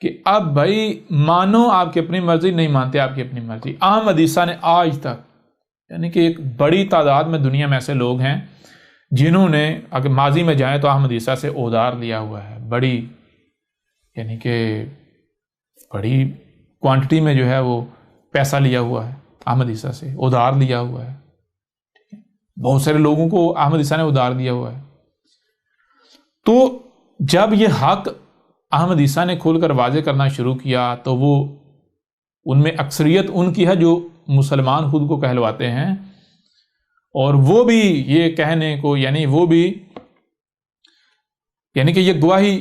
کہ اب بھائی مانو آپ کی اپنی مرضی، نہیں مانتے آپ کی اپنی مرضی۔ احمد عیسیٰ نے آج تک، یعنی کہ ایک بڑی تعداد میں دنیا میں ایسے لوگ ہیں جنہوں نے، اگر ماضی میں جائیں تو احمد عیسیٰ سے ادھار لیا ہوا ہے، بڑی یعنی کہ بڑی کوانٹٹی میں جو ہے وہ پیسہ لیا ہوا ہے، احمد عیسیٰ سے ادھار لیا ہوا ہے۔ بہت سارے لوگوں کو احمد عیسیٰ نے ادھار دیا ہوا ہے۔ تو جب یہ حق احمد عیسیٰ نے کھول کر واضح کرنا شروع کیا تو وہ ان میں اکثریت ان کی ہے جو مسلمان خود کو کہلواتے ہیں، اور وہ بھی یہ کہنے کو، یعنی وہ بھی یعنی کہ یہ گواہی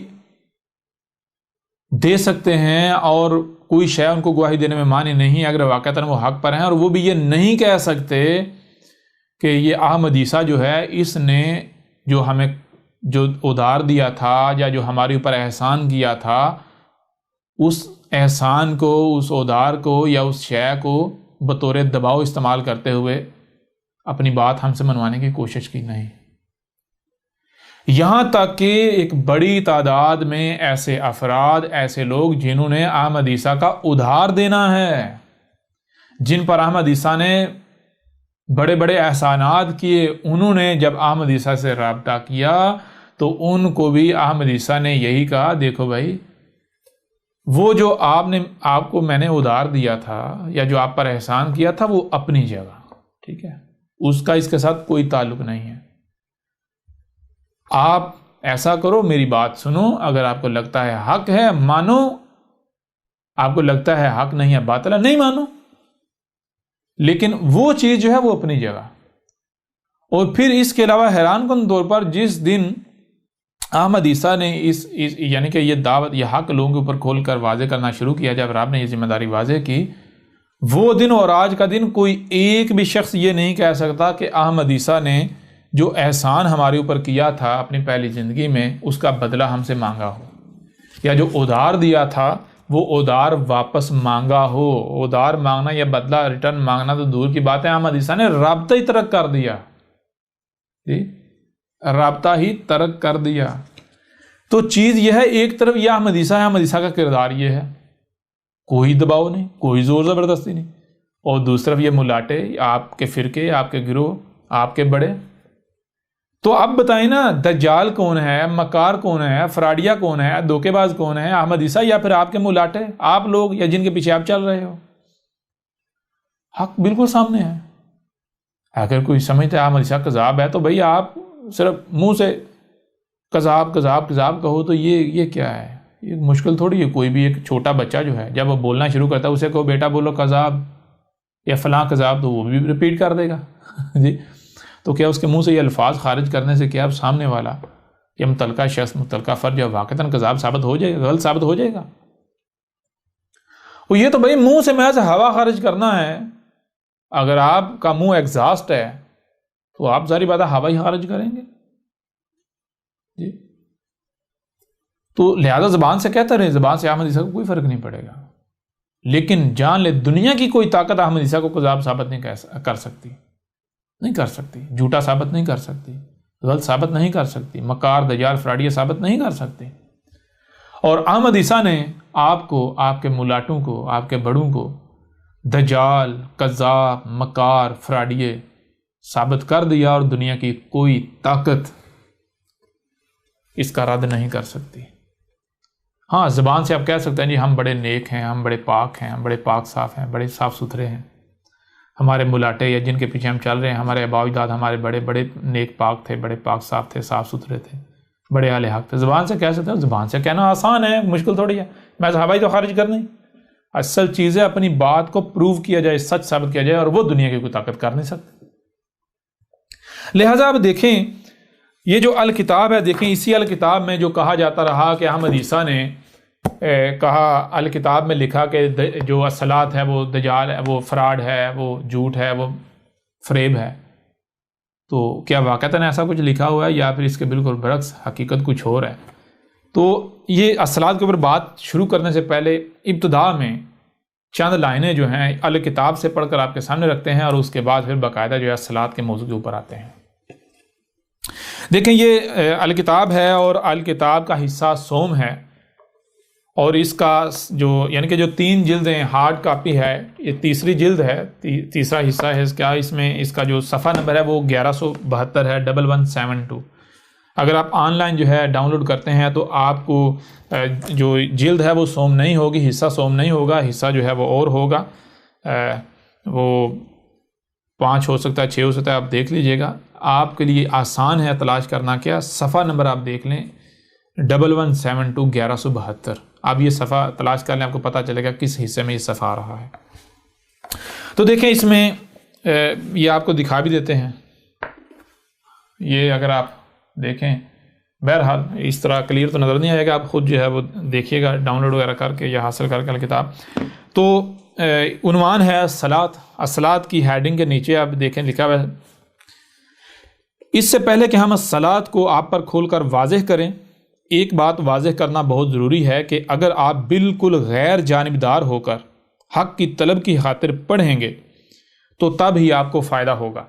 دے سکتے ہیں اور کوئی شے ان کو گواہی دینے میں مانی نہیں اگر واقعتاً وہ حق پر ہیں، اور وہ بھی یہ نہیں کہہ سکتے کہ یہ احمد عیسیٰ جو ہے، اس نے جو ہمیں جو ادھار دیا تھا یا جو ہمارے اوپر احسان کیا تھا، اس احسان کو، اس ادھار کو یا اس شے کو بطور دباؤ استعمال کرتے ہوئے اپنی بات ہم سے منوانے کی کوشش کی نہیں۔ یہاں تک کہ ایک بڑی تعداد میں ایسے افراد، ایسے لوگ جنہوں نے احمد عیسیٰ کا ادھار دینا ہے، جن پر احمد عیسیٰ نے بڑے بڑے احسانات کیے، انہوں نے جب احمد عیسیٰ سے رابطہ کیا تو ان کو بھی احمد عیسیٰ نے یہی کہا، دیکھو بھائی، وہ جو آپ کو میں نے ادھار دیا تھا یا جو آپ پر احسان کیا تھا، وہ اپنی جگہ، ٹھیک ہے، اس کا اس کے ساتھ کوئی تعلق نہیں ہے۔ آپ ایسا کرو، میری بات سنو، اگر آپ کو لگتا ہے حق ہے مانو، آپ کو لگتا ہے حق نہیں ہے، باطل ہے، نہیں مانو، لیکن وہ چیز جو ہے وہ اپنی جگہ۔ اور پھر اس کے علاوہ حیران کن طور پر جس دن احمد عیسیٰ نے اس یعنی کہ یہ دعوت، یہ حق لوگوں کے اوپر کھول کر واضح کرنا شروع کیا، جب آپ نے یہ ذمہ داری واضح کی، وہ دن اور آج کا دن کوئی ایک بھی شخص یہ نہیں کہہ سکتا کہ احمد عیسیٰ نے جو احسان ہمارے اوپر کیا تھا اپنی پہلی زندگی میں، اس کا بدلہ ہم سے مانگا ہو، یا جو ادھار دیا تھا وہ ادھار واپس مانگا ہو۔ ادھار مانگنا یا بدلہ ریٹرن مانگنا تو دور کی بات ہے، احمد عیسیٰ نے رابطہ ہی ترک کر دیا، رابطہ ہی ترک کر دیا۔ تو چیز یہ ہے، ایک طرف یہ احمد عیسیٰ ہے، احمد عیسیٰ کا کردار یہ ہے، کوئی دباؤ نہیں، کوئی زور زبردستی نہیں، اور دوسری طرف یہ ملاٹے، آپ کے فرقے، آپ کے گروہ، آپ کے بڑے۔ تو اب بتائیں نا، دجال کون ہے، مکار کون ہے، فراڈیا کون ہے، دھوکے باز کون ہے، احمد عیسیٰ یا پھر آپ کے ملاٹے، آپ لوگ، یا جن کے پیچھے آپ چل رہے ہو؟ حق بالکل سامنے ہے۔ اگر کوئی سمجھتا ہے احمد عیسیٰ کذاب ہے تو بھئی آپ صرف منہ سے کذاب کذاب کذاب کہو تو یہ کیا ہے؟ یہ مشکل تھوڑی ہے. کوئی بھی ایک چھوٹا بچہ جو ہے جب وہ بولنا شروع کرتا ہے اسے کہو بیٹا بولو کذاب یا فلاں کذاب تو وہ بھی ریپیٹ کر دے گا. جی تو کیا اس کے منہ سے یہ الفاظ خارج کرنے سے کیا اب سامنے والا یہ متعلقہ شخص متعلقہ فرد جو واقعتاً کذاب ثابت ہو جائے گا, غلط ثابت ہو جائے گا؟ وہ یہ تو بھائی منہ سے محض ہوا خارج کرنا ہے. اگر آپ کا منہ ایگزاسٹ ہے تو آپ ظاہری بات ہے ہوا ہی خارج کریں گے. جی تو لہذا زبان سے کہتا رہے, زبان سے احمد عیسیٰ کو کوئی فرق نہیں پڑے گا. لیکن جان لے دنیا کی کوئی طاقت احمد عیسیٰ کو کذاب ثابت نہیں کر سکتی, نہیں کر سکتی, جھوٹا ثابت نہیں کر سکتی, غلط ثابت نہیں کر سکتی, مکار دجال فراڈیہ ثابت نہیں کر سکتی. اور احمد عیسیٰ نے آپ کو, آپ کے ملاٹوں کو, آپ کے بڑوں کو دجال, کذاب, مکار, فراڈیے ثابت کر دیا, اور دنیا کی کوئی طاقت اس کا رد نہیں کر سکتی. ہاں زبان سے آپ کہہ سکتے ہیں جی ہم بڑے نیک ہیں, ہم بڑے پاک ہیں, ہم بڑے پاک صاف ہیں, بڑے صاف ستھرے ہیں. ہمارے ملاٹے یا جن کے پیچھے ہم چل رہے ہیں ہمارے آباء و اجداد ہمارے بڑے بڑے نیک پاک تھے, بڑے پاک صاف تھے, صاف ستھرے تھے, بڑے اہل حق تھے. زبان سے کہہ سکتے ہیں, زبان سے کہنا آسان ہے, مشکل تھوڑی ہے. میں صحابہ تو خارج کرنا ہی. اصل چیز ہے اپنی بات کو پروو کیا جائے, سچ ثابت کیا جائے, اور وہ دنیا کی کوئی طاقت کر نہیں سکتی. لہٰذا آپ دیکھیں یہ جو الکتاب ہے, دیکھیں اسی الکتاب میں جو کہا جاتا رہا کہ احمد عیسیٰ نے کہا, الکتاب میں لکھا کہ جو اصلات ہے وہ دجال ہے, وہ فراڈ ہے, وہ جھوٹ ہے, وہ فریب ہے. تو کیا واقعتاً ایسا کچھ لکھا ہوا ہے یا پھر اس کے بالکل برعکس حقیقت کچھ اور ہے؟ تو یہ اصلات کے اوپر بات شروع کرنے سے پہلے ابتدا میں چند لائنیں جو ہیں الکتاب سے پڑھ کر آپ کے سامنے رکھتے ہیں, اور اس کے بعد پھر باقاعدہ جو ہے اصلات کے موضوع کے اوپر آتے ہیں. دیکھیں یہ الکتاب ہے, اور الکتاب کا حصہ سوم ہے, اور اس کا جو یعنی کہ جو 3 جلدیں ہارڈ کاپی ہے, یہ تیسری جلد ہے, تیسرا حصہ ہے اس کا. اس میں اس کا جو صفحہ نمبر ہے وہ 1172 ہے, 1172. اگر آپ آن لائن جو ہے ڈاؤن لوڈ کرتے ہیں تو آپ کو جو جلد ہے وہ سوم نہیں ہوگی, حصہ سوم نہیں ہوگا, حصہ جو ہے وہ اور ہوگا, وہ 5 ہو سکتا ہے, 6 ہو سکتا ہے, آپ دیکھ لیجئے گا. آپ کے لیے آسان ہے تلاش کرنا. کیا صفحہ نمبر آپ دیکھ لیں 1172 1172. آپ یہ صفحہ تلاش کر لیں, آپ کو پتہ چلے گا کس حصے میں یہ صفحہ آ رہا ہے. تو دیکھیں اس میں یہ آپ کو دکھا بھی دیتے ہیں. یہ اگر آپ دیکھیں, بہرحال اس طرح کلیئر تو نظر نہیں آئے گا, آپ خود جو ہے وہ دیکھیے گا ڈاؤن لوڈ وغیرہ کر کے یا حاصل کر کے کتاب. تو عنوان ہے اصلات. اصلات کی ہیڈنگ کے نیچے آپ دیکھیں لکھا ہوا ہے, اس سے پہلے کہ ہم اصلات کو آپ پر کھول کر واضح کریں, ایک بات واضح کرنا بہت ضروری ہے کہ اگر آپ بالکل غیر جانبدار ہو کر حق کی طلب کی خاطر پڑھیں گے تو تب ہی آپ کو فائدہ ہوگا,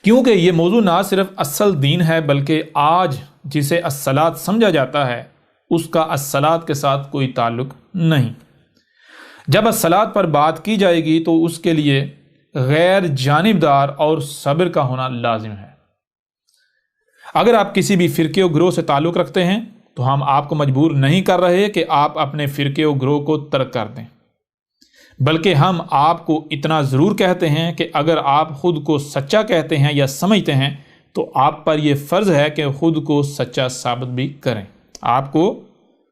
کیونکہ یہ موضوع نہ صرف اصل دین ہے بلکہ آج جسے اصلات سمجھا جاتا ہے اس کا اصلات کے ساتھ کوئی تعلق نہیں. جب اصلات پر بات کی جائے گی تو اس کے لیے غیر جانبدار اور صبر کا ہونا لازم ہے. اگر آپ کسی بھی فرقے و گروہ سے تعلق رکھتے ہیں تو ہم آپ کو مجبور نہیں کر رہے کہ آپ اپنے فرقے و گروہ کو ترک کر دیں, بلکہ ہم آپ کو اتنا ضرور کہتے ہیں کہ اگر آپ خود کو سچا کہتے ہیں یا سمجھتے ہیں تو آپ پر یہ فرض ہے کہ خود کو سچا ثابت بھی کریں. آپ کو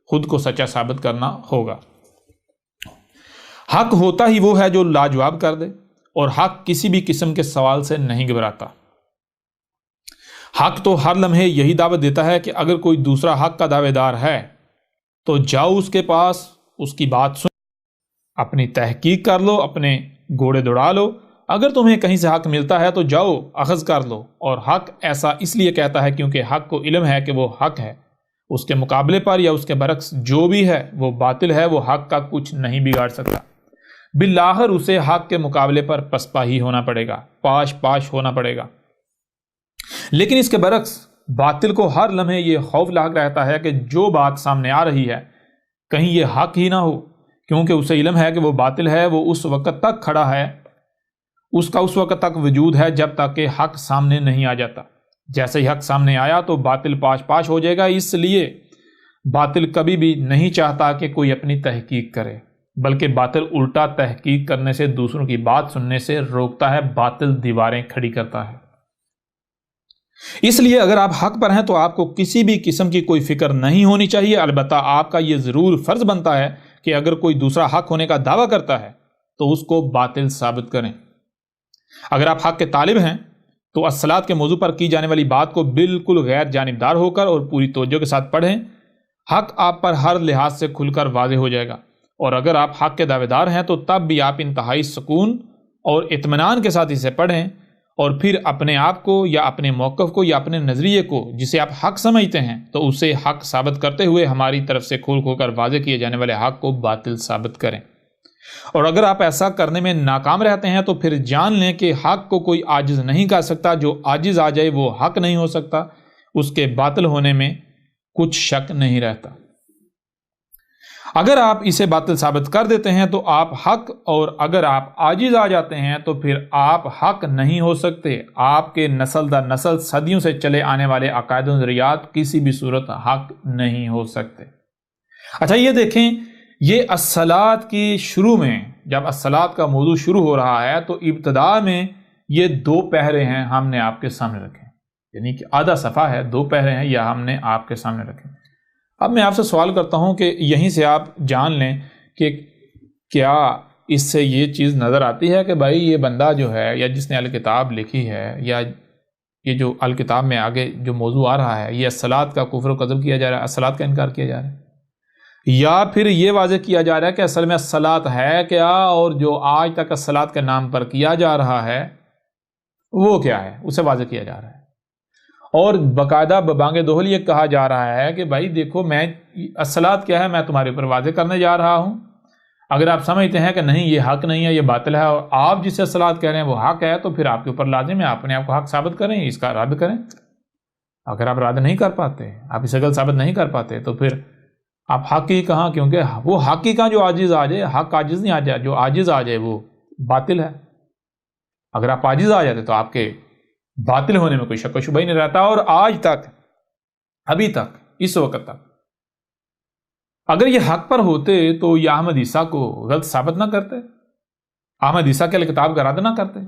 خود کو سچا ثابت کرنا ہوگا. حق ہوتا ہی وہ ہے جو لاجواب کر دے, اور حق کسی بھی قسم کے سوال سے نہیں گھبراتا. حق تو ہر لمحے یہی دعوت دیتا ہے کہ اگر کوئی دوسرا حق کا دعوے دار ہے تو جاؤ اس کے پاس, اس کی بات سن, اپنی تحقیق کر لو, اپنے گھوڑے دوڑا لو. اگر تمہیں کہیں سے حق ملتا ہے تو جاؤ اخذ کر لو. اور حق ایسا اس لیے کہتا ہے کیونکہ حق کو علم ہے کہ وہ حق ہے. اس کے مقابلے پر یا اس کے برعکس جو بھی ہے وہ باطل ہے, وہ حق کا کچھ نہیں بگاڑ سکتا. بالآخر اسے حق کے مقابلے پر پسپا ہی ہونا پڑے گا, پاش پاش ہونا پڑے گا. لیکن اس کے برعکس باطل کو ہر لمحے یہ خوف لاحق رہتا ہے کہ جو بات سامنے آ رہی ہے کہیں یہ حق ہی نہ ہو, کیونکہ اسے علم ہے کہ وہ باطل ہے. وہ اس وقت تک کھڑا ہے, اس کا اس وقت تک وجود ہے جب تک کہ حق سامنے نہیں آ جاتا. جیسے ہی حق سامنے آیا تو باطل پاش پاش ہو جائے گا. اس لیے باطل کبھی بھی نہیں چاہتا کہ کوئی اپنی تحقیق کرے, بلکہ باطل الٹا تحقیق کرنے سے, دوسروں کی بات سننے سے روکتا ہے, باطل دیواریں کھڑی کرتا ہے. اس لیے اگر آپ حق پر ہیں تو آپ کو کسی بھی قسم کی کوئی فکر نہیں ہونی چاہیے۔ البتہ آپ کا یہ ضرور فرض بنتا ہے کہ اگر کوئی دوسرا حق ہونے کا دعویٰ کرتا ہے تو اس کو باطل ثابت کریں۔ اگر آپ حق کے طالب ہیں تو الصلاۃ کے موضوع پر کی جانے والی بات کو بالکل غیر جانبدار ہو کر اور پوری توجہ کے ساتھ پڑھیں۔ حق آپ پر ہر لحاظ سے کھل کر واضح ہو جائے گا، اور اگر آپ حق کے دعوے دار ہیں تو تب بھی آپ انتہائی سکون اور اطمینان کے ساتھ اسے پڑھیں، اور پھر اپنے آپ کو یا اپنے موقف کو یا اپنے نظریے کو جسے آپ حق سمجھتے ہیں تو اسے حق ثابت کرتے ہوئے ہماری طرف سے کھول کھول کر واضح کیے جانے والے حق کو باطل ثابت کریں۔ اور اگر آپ ایسا کرنے میں ناکام رہتے ہیں تو پھر جان لیں کہ حق کو کوئی عاجز نہیں کر سکتا، جو عاجز آ جائے وہ حق نہیں ہو سکتا، اس کے باطل ہونے میں کچھ شک نہیں رہتا۔ اگر آپ اسے باطل ثابت کر دیتے ہیں تو آپ حق، اور اگر آپ عاجز آ جاتے ہیں تو پھر آپ حق نہیں ہو سکتے۔ آپ کے نسل در نسل صدیوں سے چلے آنے والے عقائد و نظریات کسی بھی صورت حق نہیں ہو سکتے۔ اچھا یہ دیکھیں، یہ الصلاۃ کی شروع میں جب الصلاۃ کا موضوع شروع ہو رہا ہے تو ابتدا میں یہ 2 پہرے ہیں ہم نے آپ کے سامنے رکھے، یعنی کہ آدھا صفحہ ہے، 2 پہرے ہیں یا ہم نے آپ کے سامنے رکھے۔ اب میں آپ سے سوال کرتا ہوں کہ یہیں سے آپ جان لیں کہ کیا اس سے یہ چیز نظر آتی ہے کہ بھائی یہ بندہ جو ہے یا جس نے الکتاب لکھی ہے یا یہ جو الکتاب میں آگے جو موضوع آ رہا ہے یہ الصلاۃ کا کفر و کذب کیا جا رہا ہے، الصلاۃ کا انکار کیا جا رہا ہے، یا پھر یہ واضح کیا جا رہا ہے کہ اصل میں الصلاۃ ہے کیا اور جو آج تک الصلاۃ کے نام پر کیا جا رہا ہے وہ کیا ہے، اسے واضح کیا جا رہا ہے۔ اور باقاعدہ ببانگ دوہل یہ کہا جا رہا ہے کہ بھائی دیکھو میں الصلاۃ کیا ہے میں تمہارے اوپر واضح کرنے جا رہا ہوں، اگر آپ سمجھتے ہیں کہ نہیں یہ حق نہیں ہے یہ باطل ہے اور آپ جسے الصلاۃ کہہ رہے ہیں وہ حق ہے تو پھر آپ کے اوپر لازم ہے آپ اپنے آپ کو حق ثابت کریں، اس کا رد کریں۔ اگر آپ رد نہیں کر پاتے، آپ اسے غلط ثابت نہیں کر پاتے تو پھر آپ حق ہی کہاں، کیونکہ وہ حق ہی کہاں جو عاجز آ جائے، حق عاجز نہیں آ جائے، جو عاجز آ جائے وہ باطل ہے۔ اگر آپ عاجز آ جاتے تو آپ کے باطل ہونے میں کوئی شک و شبہ ہی نہیں رہتا۔ اور آج تک، ابھی تک، اس وقت تک اگر یہ حق پر ہوتے تو یہ احمد عیسیٰ کو غلط ثابت نہ کرتے، احمد عیسیٰ کے کتاب کا رد نہ کرتے۔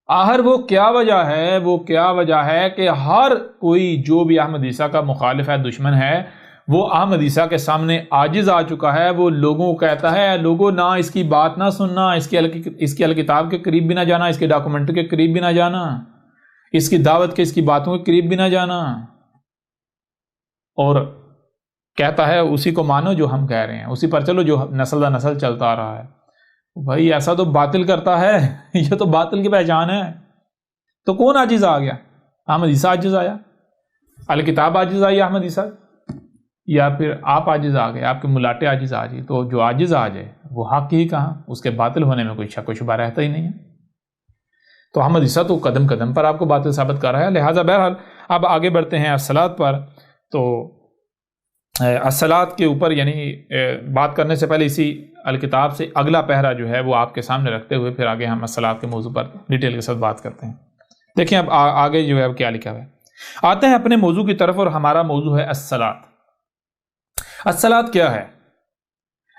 آخر وہ کیا وجہ ہے، وہ کیا وجہ ہے کہ ہر کوئی جو بھی احمد عیسیٰ کا مخالف ہے، دشمن ہے، وہ احمد عیسیٰ کے سامنے عاجز آ چکا ہے، وہ لوگوں کو کہتا ہے لوگوں نہ اس کی بات نہ سننا، اس کی الکتاب کے قریب بھی نہ جانا، اس کے ڈاکومنٹ کے قریب بھی نہ جانا، اس کی دعوت کے، اس کی باتوں کے قریب بھی نہ جانا، اور کہتا ہے اسی کو مانو جو ہم کہہ رہے ہیں، اسی پر چلو جو نسل در نسل چلتا آ رہا ہے۔ بھائی ایسا تو باطل کرتا ہے، یہ تو باطل کی پہچان ہے۔ تو کون عاجز آ گیا؟ احمد عیسیٰ عاجز آیا، الکتاب عاجز آئی احمد عیسیٰ، یا پھر آپ عاجز آ گئے، آپ کے ملاٹے عاجز آ جائے؟ تو جو عاجز آ جائے وہ حق ہی کہاں، اس کے باطل ہونے میں کوئی شک و شبہ رہتا ہی نہیں ہے۔ تو احمد عیسیٰ تو قدم قدم پر آپ کو باطل ثابت کر رہا ہے۔ لہٰذا بہرحال اب آگے بڑھتے ہیں الصلاۃ پر۔ تو الصلاۃ کے اوپر یعنی بات کرنے سے پہلے اسی الکتاب سے اگلا پہرا جو ہے وہ آپ کے سامنے رکھتے ہوئے پھر آگے ہم الصلاۃ کے موضوع پر ڈیٹیل کے ساتھ بات کرتے ہیں۔ دیکھیں اب آگے جو ہے اب کیا لکھا ہوا ہے، آتے ہیں اپنے موضوع کی طرف، اور ہمارا موضوع ہے الصلاۃ۔ الصلاۃ کیا ہے؟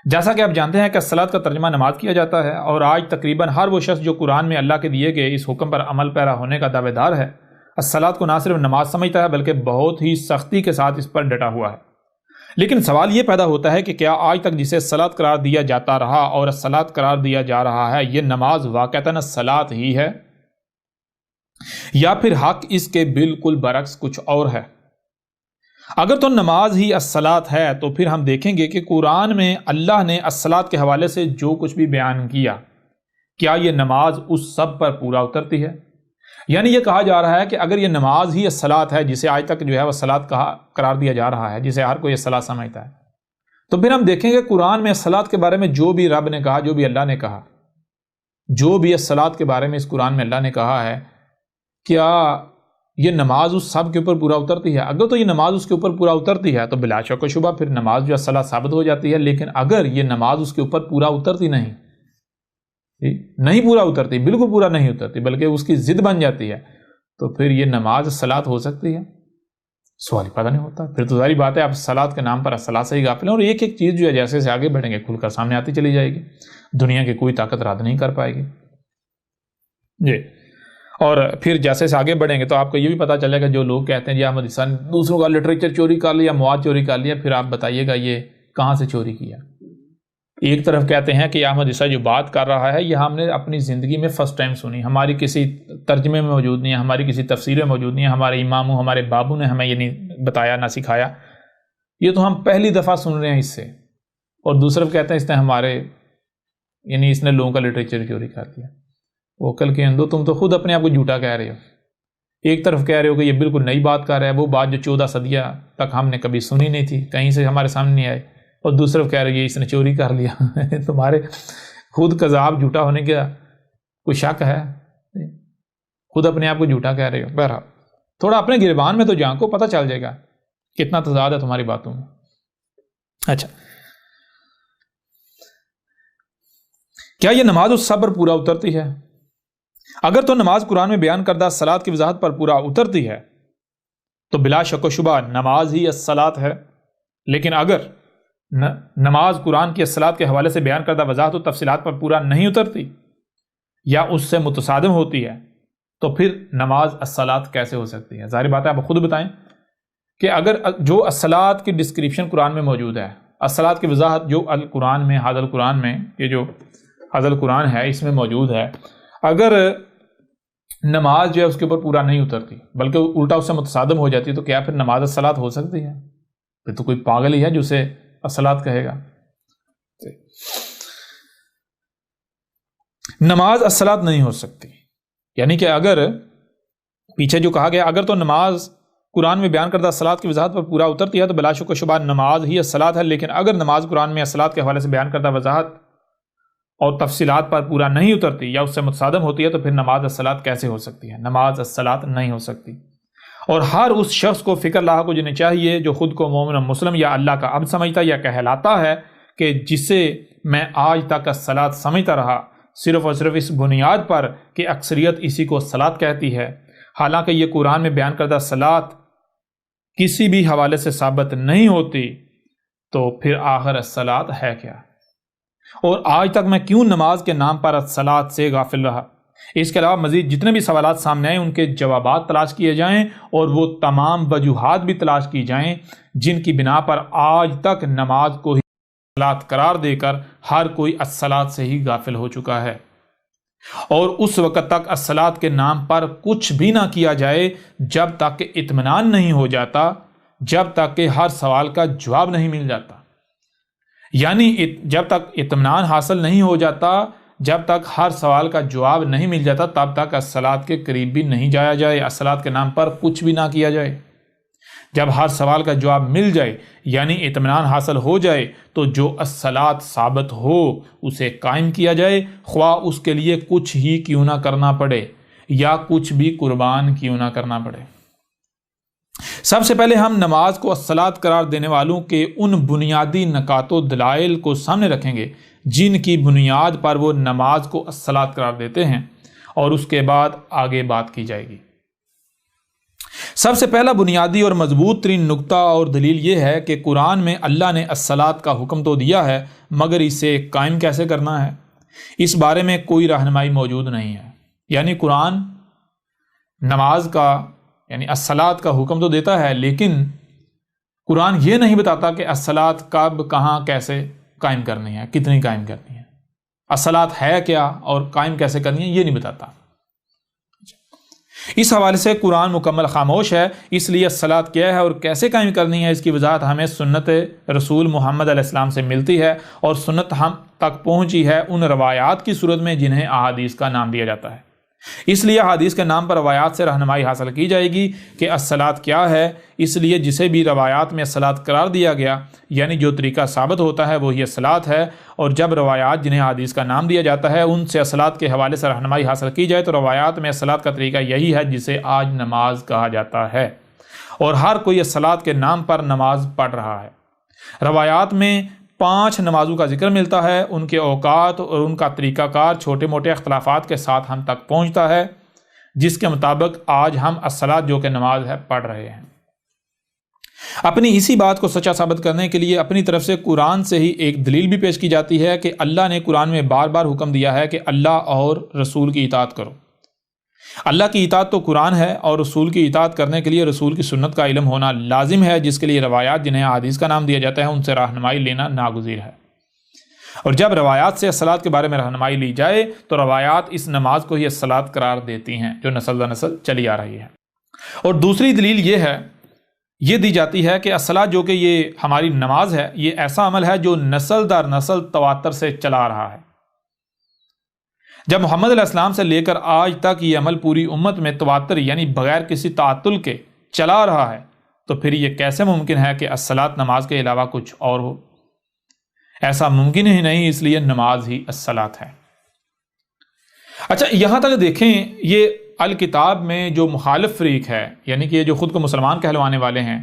جیسا کہ آپ جانتے ہیں کہ الصلاۃ کا ترجمہ نماز کیا جاتا ہے، اور آج تقریباً ہر وہ شخص جو قرآن میں اللہ کے دیے گئے اس حکم پر عمل پیرا ہونے کا دعوے دار ہے، الصلاۃ کو نہ صرف نماز سمجھتا ہے بلکہ بہت ہی سختی کے ساتھ اس پر ڈٹا ہوا ہے۔ لیکن سوال یہ پیدا ہوتا ہے کہ کیا آج تک جسے الصلاۃ قرار دیا جاتا رہا اور الصلاۃ قرار دیا جا رہا ہے یہ نماز واقعتاً الصلاۃ ہی ہے، یا پھر حق اس کے بالکل برعکس کچھ اور ہے؟ اگر تو نماز ہی الصلاۃ ہے تو پھر ہم دیکھیں گے کہ قرآن میں اللہ نے الصلاۃ کے حوالے سے جو کچھ بھی بیان کیا، کیا یہ نماز اس سب پر پورا اترتی ہے؟ یعنی یہ کہا جا رہا ہے کہ اگر یہ نماز ہی الصلاۃ ہے جسے آج تک جو ہے وہ الصلاۃ قرار دیا جا رہا ہے، جسے ہر کوئی الصلاۃ سمجھتا ہے، تو پھر ہم دیکھیں گے قرآن میں الصلاۃ کے بارے میں جو بھی رب نے کہا، جو بھی اللہ نے کہا، جو بھی الصلاۃ کے بارے میں اس قرآن میں اللہ نے کہا ہے، کیا یہ نماز اس سب کے اوپر پورا اترتی ہے؟ اگر تو یہ نماز اس کے اوپر پورا اترتی ہے تو بلا شک و شبہ پھر نماز جو الصلاۃ ثابت ہو جاتی ہے۔ لیکن اگر یہ نماز اس کے اوپر پورا اترتی نہیں پورا اترتی، بالکل پورا نہیں اترتی بلکہ اس کی ضد بن جاتی ہے، تو پھر یہ نماز الصلاۃ ہو سکتی ہے؟ سوال ہی پیدا نہیں ہوتا۔ پھر تو ظاہری بات ہے آپ الصلاۃ کے نام پر الصلاۃ سے ہی غافل ہیں، اور ایک ایک چیز جو ہے جیسے سے آگے بڑھیں گے کھل کر سامنے آتی چلی جائے گی، دنیا کی کوئی طاقت رد نہیں کر پائے گی۔ جی اور پھر جیسے سے آگے بڑھیں گے تو آپ کو یہ بھی پتہ چلے گا جو لوگ کہتے ہیں جی احمد عیسیٰ نے دوسروں کا لٹریچر چوری کر لیا، مواد چوری کر لیا، پھر آپ بتائیے گا یہ کہاں سے چوری کیا۔ ایک طرف کہتے ہیں کہ احمد عیسیٰ جو بات کر رہا ہے یہ ہم نے اپنی زندگی میں فرسٹ ٹائم سنی، ہماری کسی ترجمے میں موجود نہیں ہے، ہماری کسی تفسیر میں موجود نہیں ہے، ہمارے اماموں ہمارے بابو نے ہمیں یہ نہیں بتایا نہ سکھایا، یہ تو ہم پہلی دفعہ سن رہے ہیں اس سے۔ اور دوسرا کہتے ہیں اس نے ہمارے یعنی اس نے لوگوں کا لٹریچر چوری کر دیا۔ وہ کل کے اندو تم تو خود اپنے آپ کو جھوٹا کہہ رہے ہو، ایک طرف کہہ رہے ہو کہ یہ بالکل نئی بات کر رہا ہے، وہ بات جو 14 صدیہ تک ہم نے کبھی سنی نہیں تھی، کہیں سے ہمارے سامنے نہیں آئی، اور دوسرا کہہ رہے ہیں اس نے چوری کر لیا۔ تمہارے خود کذاب جھوٹا ہونے کا کوئی شک ہے؟ خود اپنے آپ کو جھوٹا کہہ رہے ہو۔ بہرحال تھوڑا اپنے گریبان میں تو جھانکو، پتہ چل جائے گا کتنا تضاد ہے تمہاری باتوں میں۔ اچھا، کیا یہ نماز الصبح پر پورا اترتی ہے؟ اگر تو نماز قرآن میں بیان کردہ الصلاۃ کی وضاحت پر پورا اترتی ہے تو بلا شک و شبہ نماز ہی الصلاۃ ہے، لیکن اگر نماز قرآن کی الصلاۃ کے حوالے سے بیان کردہ وضاحت و تفصیلات پر پورا نہیں اترتی یا اس سے متصادم ہوتی ہے تو پھر نماز الصلاۃ کیسے ہو سکتی ہے؟ ظاہر بات ہے آپ خود بتائیں کہ اگر جو الصلاۃ کی ڈسکرپشن قرآن میں موجود ہے، الصلاۃ کی وضاحت جو القرآن میں حاضر القرآن میں یہ جو حاضر القرآن ہے اس میں موجود ہے، اگر نماز جو ہے اس کے اوپر پورا نہیں اترتی بلکہ الٹا اس سے متصادم ہو جاتی تو کیا پھر نماز الصلاۃ ہو سکتی ہے؟ پھر تو کوئی پاگل ہی ہے جو اسے الصلاۃ کہے گا۔ نماز الصلاۃ نہیں ہو سکتی، یعنی کہ اگر پیچھے جو کہا گیا اگر تو نماز قرآن میں بیان کردہ الصلاۃ کی وضاحت پر پورا اترتی ہے تو بلا شک و شبہ نماز ہی الصلاۃ ہے، لیکن اگر نماز قرآن میں الصلاۃ کے حوالے سے بیان کردہ وضاحت اور تفصیلات پر پورا نہیں اترتی یا اس سے متصادم ہوتی ہے تو پھر نماز الصلاۃ کیسے ہو سکتی ہے؟ نماز الصلاۃ نہیں ہو سکتی۔ اور ہر اس شخص کو فکر لاحق ہو جانا چاہیے جو خود کو مومن و مسلم یا اللہ کا عبد سمجھتا یا کہلاتا ہے کہ جسے میں آج تک الصلاۃ سمجھتا رہا صرف اور صرف اس بنیاد پر کہ اکثریت اسی کو الصلاۃ کہتی ہے، حالانکہ یہ قرآن میں بیان کردہ الصلاۃ کسی بھی حوالے سے ثابت نہیں ہوتی، تو پھر آخر الصلاۃ ہے کیا؟ اور آج تک میں کیوں نماز کے نام پر الصلاۃ سے غافل رہا؟ اس کے علاوہ مزید جتنے بھی سوالات سامنے آئے ان کے جوابات تلاش کیے جائیں اور وہ تمام وجوہات بھی تلاش کی جائیں جن کی بنا پر آج تک نماز کو ہی الصلاۃ قرار دے کر ہر کوئی الصلاۃ سے ہی غافل ہو چکا ہے، اور اس وقت تک الصلاۃ کے نام پر کچھ بھی نہ کیا جائے جب تک کہ اطمینان نہیں ہو جاتا، جب تک کہ ہر سوال کا جواب نہیں مل جاتا، یعنی جب تک اطمینان حاصل نہیں ہو جاتا، جب تک ہر سوال کا جواب نہیں مل جاتا تب تک الصلاۃ کے قریب بھی نہیں جایا جائے، الصلاۃ کے نام پر کچھ بھی نہ کیا جائے۔ جب ہر سوال کا جواب مل جائے یعنی اطمینان حاصل ہو جائے تو جو الصلاۃ ثابت ہو اسے قائم کیا جائے، خواہ اس کے لیے کچھ ہی کیوں نہ کرنا پڑے یا کچھ بھی قربان کیوں نہ کرنا پڑے۔ سب سے پہلے ہم نماز کو الصلاۃ قرار دینے والوں کے ان بنیادی نکات و دلائل کو سامنے رکھیں گے جن کی بنیاد پر وہ نماز کو الصلاۃ قرار دیتے ہیں، اور اس کے بعد آگے بات کی جائے گی۔ سب سے پہلا بنیادی اور مضبوط ترین نقطہ اور دلیل یہ ہے کہ قرآن میں اللہ نے الصلاۃ کا حکم تو دیا ہے مگر اسے قائم کیسے کرنا ہے اس بارے میں کوئی رہنمائی موجود نہیں ہے۔ یعنی قرآن نماز کا یعنی الصلاۃ کا حکم تو دیتا ہے لیکن قرآن یہ نہیں بتاتا کہ الصلاۃ کب کہاں کیسے قائم کرنی ہے، کتنی قائم کرنی ہے، الصلاۃ ہے کیا اور قائم کیسے کرنی ہے یہ نہیں بتاتا۔ اس حوالے سے قرآن مکمل خاموش ہے، اس لیے الصلاۃ کیا ہے اور کیسے قائم کرنی ہے اس کی وضاحت ہمیں سنت رسول محمد علیہ السلام سے ملتی ہے، اور سنت ہم تک پہنچی ہے ان روایات کی صورت میں جنہیں احادیث کا نام دیا جاتا ہے۔ اس لیے حدیث کے نام پر روایات سے رہنمائی حاصل کی جائے گی کہ الصلاۃ کیا ہے، اس لیے جسے بھی روایات میں الصلاۃ قرار دیا گیا یعنی جو طریقہ ثابت ہوتا ہے وہی الصلاۃ ہے، اور جب روایات جنہیں حدیث کا نام دیا جاتا ہے ان سے الصلاۃ کے حوالے سے رہنمائی حاصل کی جائے تو روایات میں الصلاۃ کا طریقہ یہی ہے جسے آج نماز کہا جاتا ہے، اور ہر کوئی الصلاۃ کے نام پر نماز پڑھ رہا ہے۔ روایات میں 5 نمازوں کا ذکر ملتا ہے، ان کے اوقات اور ان کا طریقہ کار چھوٹے موٹے اختلافات کے ساتھ ہم تک پہنچتا ہے، جس کے مطابق آج ہم الصلاۃ جو کہ نماز ہے پڑھ رہے ہیں۔ اپنی اسی بات کو سچا ثابت کرنے کے لیے اپنی طرف سے قرآن سے ہی ایک دلیل بھی پیش کی جاتی ہے کہ اللہ نے قرآن میں بار بار حکم دیا ہے کہ اللہ اور رسول کی اطاعت کرو۔ اللہ کی اطاعت تو قرآن ہے، اور رسول کی اطاعت کرنے کے لیے رسول کی سنت کا علم ہونا لازم ہے، جس کے لیے روایات جنہیں احادیث کا نام دیا جاتا ہے ان سے رہنمائی لینا ناگزیر ہے۔ اور جب روایات سے الصلاۃ کے بارے میں رہنمائی لی جائے تو روایات اس نماز کو ہی الصلاۃ قرار دیتی ہیں جو نسل در نسل چلی آ رہی ہے۔ اور دوسری دلیل یہ دی جاتی ہے کہ الصلاۃ جو کہ یہ ہماری نماز ہے، یہ ایسا عمل ہے جو نسل در نسل تواتر سے چلا آ رہا ہے۔ جب محمد علیہ السلام سے لے کر آج تک یہ عمل پوری امت میں تواتر یعنی بغیر کسی تعطل کے چلا آ رہا ہے، تو پھر یہ کیسے ممکن ہے کہ الصلاۃ نماز کے علاوہ کچھ اور ہو؟ ایسا ممکن ہی نہیں، اس لیے نماز ہی الصلاۃ ہے۔ اچھا، یہاں تک دیکھیں، یہ الکتاب میں جو مخالف فریق ہے، یعنی کہ یہ جو خود کو مسلمان کہلوانے والے ہیں،